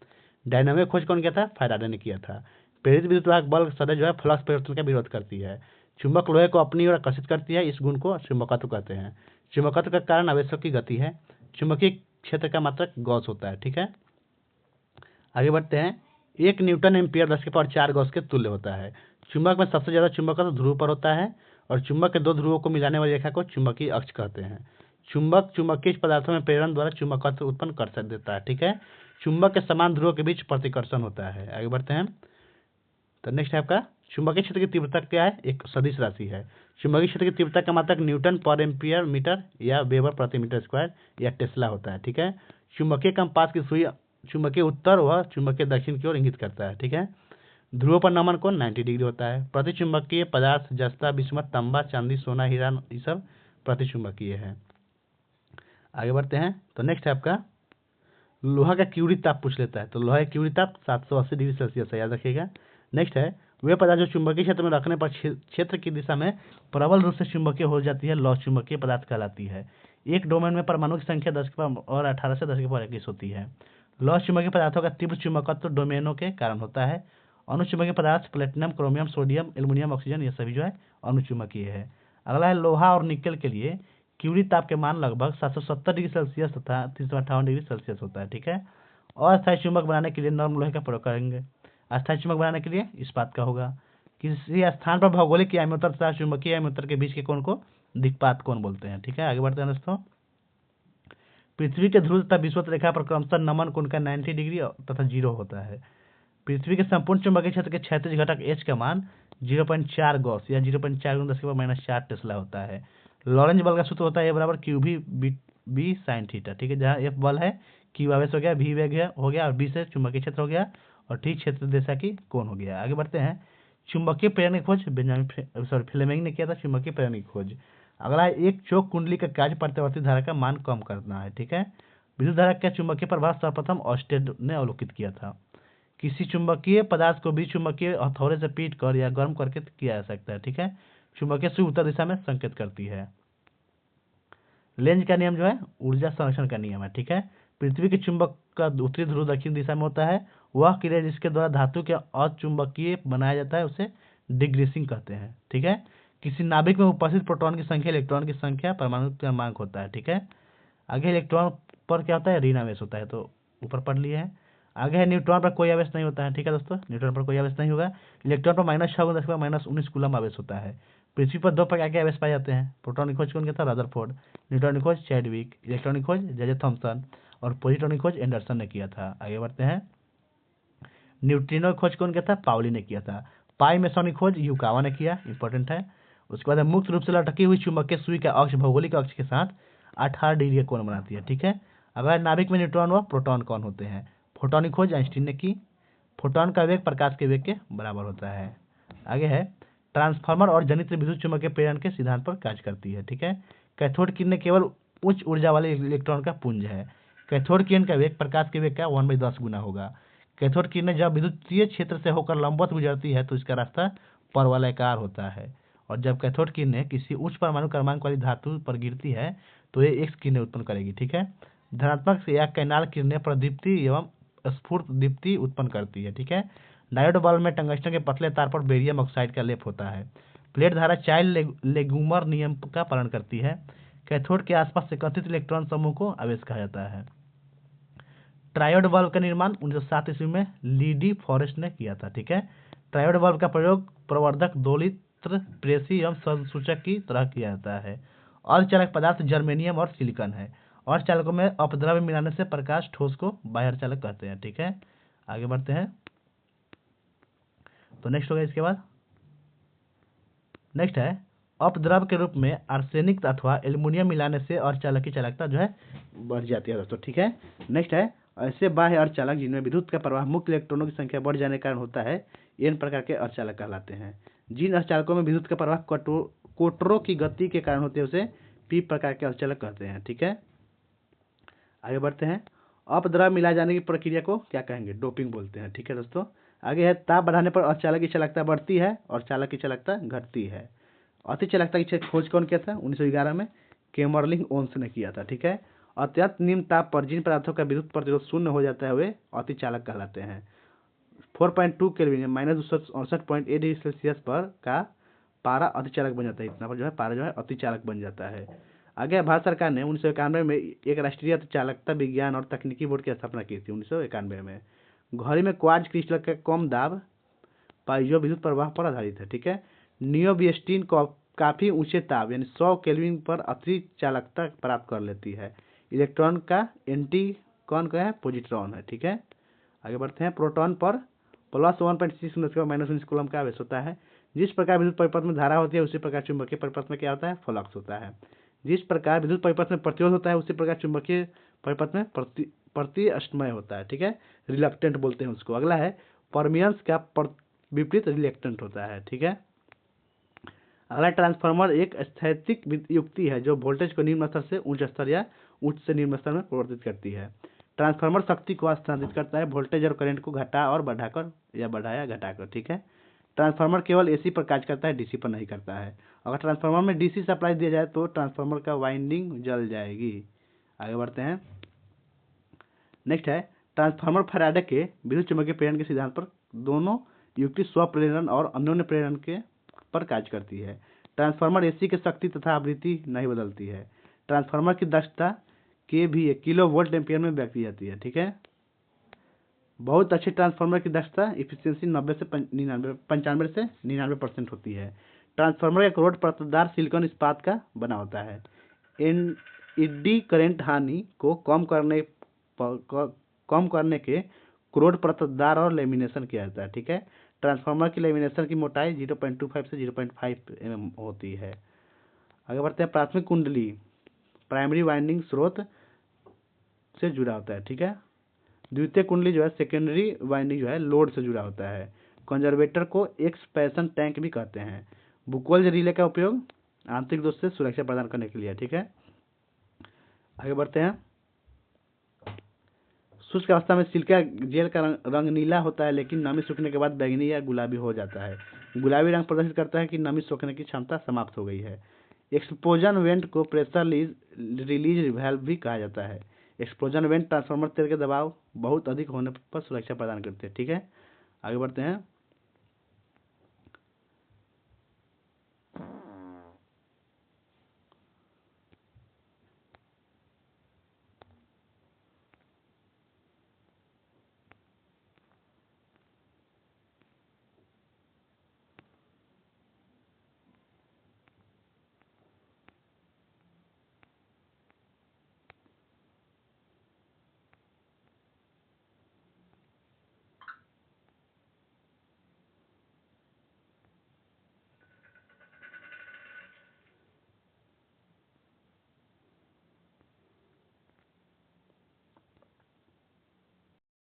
डायनामो खोज कौन किया था? फैराडे ने किया था। प्रेरित विद्युत वाहक बल सदैव जो है फ्लक्स परिवर्तन का विरोध करती है। चुंबक लोहे को अपनी ओर आकर्षित करती है, इस गुण को चुंबकत्व कहते हैं। चुंबकत्व का कारण आवेशों की गति है। चुंबकीय क्षेत्र का मात्रक गॉस होता है। ठीक है, आगे बढ़ते हैं, 1 न्यूटन एम्पियर 10⁴ गॉस के तुल्य होता है। चुंबक में सबसे ज्यादा चुंबकत्व ध्रुव पर होता है और चुंबक के दो ध्रुवों को मिलाने वाली रेखा को चुंबकीय अक्ष कहते हैं। चुंबक चुंबकीय पदार्थों में प्रेरण द्वारा चुंबकत्व उत्पन्न कर देता है। ठीक है, चुंबक के समान ध्रुवों के बीच प्रतिकर्षण होता है। आगे बढ़ते हैं, तो नेक्स्ट है आपका चुंबकीय क्षेत्र की तीव्रता क्या है? एक सदिश राशि है। चुंबकीय क्षेत्र की तीव्रता का मात्रक न्यूटन पर एम्पियर मीटर या वेबर प्रति मीटर स्क्वायर या टेस्ला होता है। ठीक है, चुंबकीय कंपास की सुई चुंबकीय उत्तर व चुंबकीय दक्षिण की ओर इंगित करता है। ठीक है, ध्रुवों पर नमन कोण 90 डिग्री होता है। प्रति चुंबकीय पदार्थ जस्ता, बिस्मथ, तांबा, चांदी, सोना, हीरा ये सब प्रति चुंबकीय है। आगे बढ़ते हैं, तो नेक्स्ट है आपका लोहा का क्यूरी ताप पूछ लेता है। तो लोहा का क्यूरी ताप 780 डिग्री सेल्सियस है, याद रखिएगा। नेक्स्ट है, वे पदार्थ जो चुंबकीय क्षेत्र में रखने पर क्षेत्र की दिशा में प्रबल रूप से चुंबकीय हो जाती है, लौह चुंबकीय पदार्थ कहलाती है। एक डोमेन में परमाणु की संख्या 10⁻18 से 10⁻21 होती है। लौह चुंबकीय पदार्थों का तीव्र चुंबकत्व डोमेनों के कारण होता है। अनुचुंबकीय पदार्थ platinum, chromium, sodium, aluminium, oxygen, ये सभी जो है अनुचुंबकीय है। अगला है लोहा और निकल के लिए क्यूरी ताप के मान लगभग 770 डिग्री सेल्सियस तथा 358 डिग्री सेल्सियस होता है। ठीक है, और अस्थायी चुंबक बनाने के लिए नर्म लोहे का प्रयोग करेंगे। अस्थायी चुंबक बनाने के लिए इस्पात का होगा। किसी स्थान पर भौगोलिक याम्योत्तर तथा चुंबकीय याम्योत्तर के बीच के कोण को दिक्पात कोण बोलते हैं। ठीक है, आगे बढ़ते हैं दोस्तों, पृथ्वी के ध्रुव तथा विषुवत रेखा पर क्रमशः नमन कोण का 90 डिग्री तथा 0 होता है। पृथ्वी के संपूर्ण चुंबकीय क्षेत्र के क्षैतिज घटक एच का मान 0.4 गॉस या 0.4 × 10⁻⁴ टेस्ला होता है। लॉरेंज बल का सूत्र होता है A = QV sin थीटा। ठीक है, जहाँ F बल है, Q आवेश हो गया, V वेग हो गया और B से चुंबकीय क्षेत्र हो गया और T क्षेत्र दिशा की कोण हो गया। आगे बढ़ते हैं, चुंबकीय प्रेरण की खोज फ्लेमिंग ने किया था। चुंबकीय प्रेरण की खोज। अगला है, एक चौक कुंडली का कार्य प्रत्यावर्ती धारा का मान कम करना है। ठीक है, विद्युत धारा का चुंबकीय प्रभाव सर्वप्रथम ऑस्टेड ने अवलोकित किया था। किसी चुंबकीय पदार्थ को भी चुंबकीय हथौड़े से पीट कर या गर्म करके किया जा सकता है। ठीक है, चुंबकीय सुई उत्तर दिशा में संकेत करती है। लेंज का नियम जो है ऊर्जा संरक्षण का नियम है। ठीक है, पृथ्वी के चुंबक का उत्तरी ध्रुव दक्षिण दिशा में होता है। वह क्रिया जिसके द्वारा धातु के अचुंबकीय बनाया जाता है उसे डिग्रीसिंग कहते हैं। ठीक है, किसी नाभिक में उपस्थित प्रोटॉन की संख्या इलेक्ट्रॉन की संख्या परमाणु क्रमांक होता है। ठीक है, आगे इलेक्ट्रॉन पर क्या होता है? ऋण आवेश होता है, तो ऊपर पढ़ लिए है। आगे है, न्यूट्रॉन पर कोई आवेश नहीं होता है। ठीक है दोस्तों, न्यूट्रॉन पर कोई आवेश नहीं होगा। इलेक्ट्रॉन पर -6 × 10⁻19 कूलम आवेश होता है। पृथ्वी पर 2 प्रकार के आवेश पाए जाते हैं। प्रोटॉन की खोज कौन किया था? रदरफोर्ड। न्यूट्रॉन की खोज चैडविक। इलेक्ट्रॉन की खोज जे थॉमसन और पॉजिट्रॉन की खोज एंडरसन ने किया था। आगे बढ़ते हैं, न्यूट्रिनो की खोज कौन किया था? पाउली ने किया था। पाई मेसॉन की खोज युकावा ने किया, इंपॉर्टेंट है। उसके बाद मुक्त रूप से लटकी हुई चुंबकीय सुई का अक्ष भौगोलिक अक्ष के साथ 18 डिग्री का कोण बनाती है। ठीक है, अगर नाभिक में न्यूट्रॉन व प्रोटॉन कौन होते हैं? फोटॉन की खोज आइंस्टीन ने की। फोटॉन का वेग प्रकाश के वेग के बराबर होता है। आगे है, ट्रांसफार्मर और जनित्र विद्युत चुंबकीय प्रेरण के सिद्धांत पर कार्य करती है। ठीक है, कैथोड किरणें केवल उच्च ऊर्जा वाले इलेक्ट्रॉन का पुंज है। कैथोड किरण का वेग प्रकाश के वेग का 1/10 गुना होगा। कैथोड किरणें जब विद्युतीय क्षेत्र से होकर लंबवत गुजरती है तो इसका रास्ता परवलयाकार होता है, और जब कैथोड किरणें किसी उच्च परमाणु क्रमांक वाली धातु पर गिरती है तो ये एक्स किरणें उत्पन्न करेगी। ठीक है, धनात्मक या कैनाल किरणें प्रदीप्ति एवं स्फुट दीप्ति उत्पन्न करती है। ठीक है, डायोड बल्ब में टंगस्टन के पतले तार पर बेरियम ऑक्साइड का लेप होता है। प्लेट धारा चाइल्ड लेगुमर नियम का पालन करती है। कैथोड के आसपास एकत्रित इलेक्ट्रॉन समूह को आवेश कहा जाता है। ट्रायोड बल्ब का निर्माण 1907 ईस्वी में लीडी फॉरेस्ट ने किया था। ठीक है, ट्रायोड बल्ब का प्रयोग प्रवर्धक, दोलित्र, प्रेसी एवं संसूचक की तरह किया जाता है। अर्धचालक पदार्थ जर्मेनियम और सिलिकॉन है। अर्धचालकों में अपद्रव्य मिलाने से प्रकाश ठोस को बाह्य अर्धचालक कहते हैं। ठीक है, आगे बढ़ते हैं, तो नेक्स्ट होगा इसके बाद, नेक्स्ट है, अपद्रव्य के रूप में आर्सेनिक अथवा एल्युमिनियम मिलाने से अर्धचालक की चालकता जो है बढ़ जाती है दोस्तों। ठीक है, नेक्स्ट है, ऐसे बाह्य अर्धचालक जिनमें विद्युत का प्रवाह मुक्त इलेक्ट्रॉनों की संख्या बढ़ जाने के कारण होता है, इन प्रकार के अर्धचालक कहलाते हैं। जिन अर्धचालकों में विद्युत का प्रवाह कोटरों की गति के कारण होते हैं उसे पी प्रकार के अर्धचालक कहते हैं। ठीक है, आगे बढ़ते हैं, अपद्रव्य मिलाए जाने की प्रक्रिया को क्या कहेंगे? डोपिंग बोलते हैं। ठीक है दोस्तों, आगे है ताप बढ़ाने पर अर्धचालक की चालकता बढ़ती है और चालक की चालकता घटती है। अति चालकता की खोज कौन किया था? 1911 में केमर्लिंग ओम्स ने किया था। ठीक है। अत्यंत निम्न ताप पर जिन पदार्थों का विद्युत प्रतिरोध शून्य हो जाता है वे अति चालक कहलाते हैं। 4.2 केल्विन -268.8 डिग्री सेल्सियस पर का पारा अतिचालक बन जाता है। इतना पर जो है पारा जो है अतिचालक बन जाता है। आगे भारत सरकार ने 1991 में एक राष्ट्रीय अतिचालकता विज्ञान और तकनीकी बोर्ड की स्थापना की थी। 1991 में घड़ी में क्वार्ट्ज क्रिस्टल का कम दाब पाइजो विद्युत प्रवाह पर आधारित है। ठीक है। नियोबिस्टीन काफी ऊंचे ताप यानी 100 केल्विन पर अतिरिक्त चालकता प्राप्त कर लेती है। इलेक्ट्रॉन का एंटी कौन का है? पॉजिट्रॉन है। ठीक है। आगे बढ़ते हैं। प्रोटॉन पर +1.6 -19 कूलम का आवेश होता है। जिस प्रकार विद्युत परिपथ में धारा होती है उसी प्रकार चुंबकीय परिपथ में क्या होता है? फ्लक्स होता है। जिस प्रकार विद्युत परिपथ में प्रतिरोध होता है उसी प्रकार चुंबकीय परिपथ में प्रतिअष्टमय होता है। ठीक है। रिलक्टेंट बोलते हैं उसको। अगला है परमियंस का विपरीत रिलक्टेंट होता है। ठीक है। अगला ट्रांसफार्मर एक स्थैतिक युक्ति है जो वोल्टेज को निम्न स्तर से उच्च स्तर या उच्च से निम्न स्तर में परिवर्तित करती है। ट्रांसफार्मर शक्ति को स्थानांतरित करता है वोल्टेज और करंट को घटा और बढ़ाकर या बढ़ाया घटाकर। ठीक है। ट्रांसफार्मर केवल एसी पर कार्य करता है, डीसी पर नहीं करता है। अगर ट्रांसफार्मर में डीसी सप्लाई दिया जाए तो ट्रांसफार्मर का वाइंडिंग जल जाएगी। आगे बढ़ते हैं। नेक्स्ट है ट्रांसफार्मर फैराडे के विद्युत चुम्बकीय प्रेरण के सिद्धांत पर दोनों युक्ति स्वप्रेरण और अन्योन्य प्रेरण के पर कार्य करती है। ट्रांसफार्मर एसी की शक्ति तथा आवृत्ति नहीं बदलती है। ट्रांसफार्मर की दक्षता केवीए किलो वोल्ट एम्पियर में व्यक्त की जाती है। ठीक है। बहुत अच्छे ट्रांसफार्मर की दक्षता इफिशियंसी 90 से 95 से 99% होती है। ट्रांसफार्मर एक रोड परतदार सिलिकॉन इस्पात का बना होता है। एडी करंट हानि को कम करने के क्रोड परतदार और लेमिनेशन किया जाता है। ठीक है। ट्रांसफार्मर की लेमिनेशन की मोटाई 0.25 से 0.5 mm होती है। आगे बढ़ते हैं। प्राथमिक कुंडली प्राइमरी वाइंडिंग स्रोत से जुड़ा होता है। ठीक है। द्वितीय कुंडली जो है सेकेंडरी वाइंडिंग जो है लोड से जुड़ा होता है। कंजर्वेटर को एक्सपैशन टैंक भी कहते हैं। बुकोल्ज रिले का उपयोग आंतरिक दोष से सुरक्षा प्रदान करने के लिए। ठीक है। आगे बढ़ते हैं। शुष्क अवस्था में सिलिका जेल का रंग नीला होता है लेकिन नमी सूखने के बाद बैंगनी या गुलाबी हो जाता है। गुलाबी रंग प्रदर्शित करता है कि नमी सोखने की क्षमता समाप्त हो गई है। एक्सप्लोजन वेंट को प्रेशर रिलीज वाल्व भी कहा जाता है। एक्सप्लोजन वेंट ट्रांसफार्मर तेल के दबाव बहुत अधिक होने पर सुरक्षा प्रदान करते हैं। ठीक है। आगे बढ़ते हैं।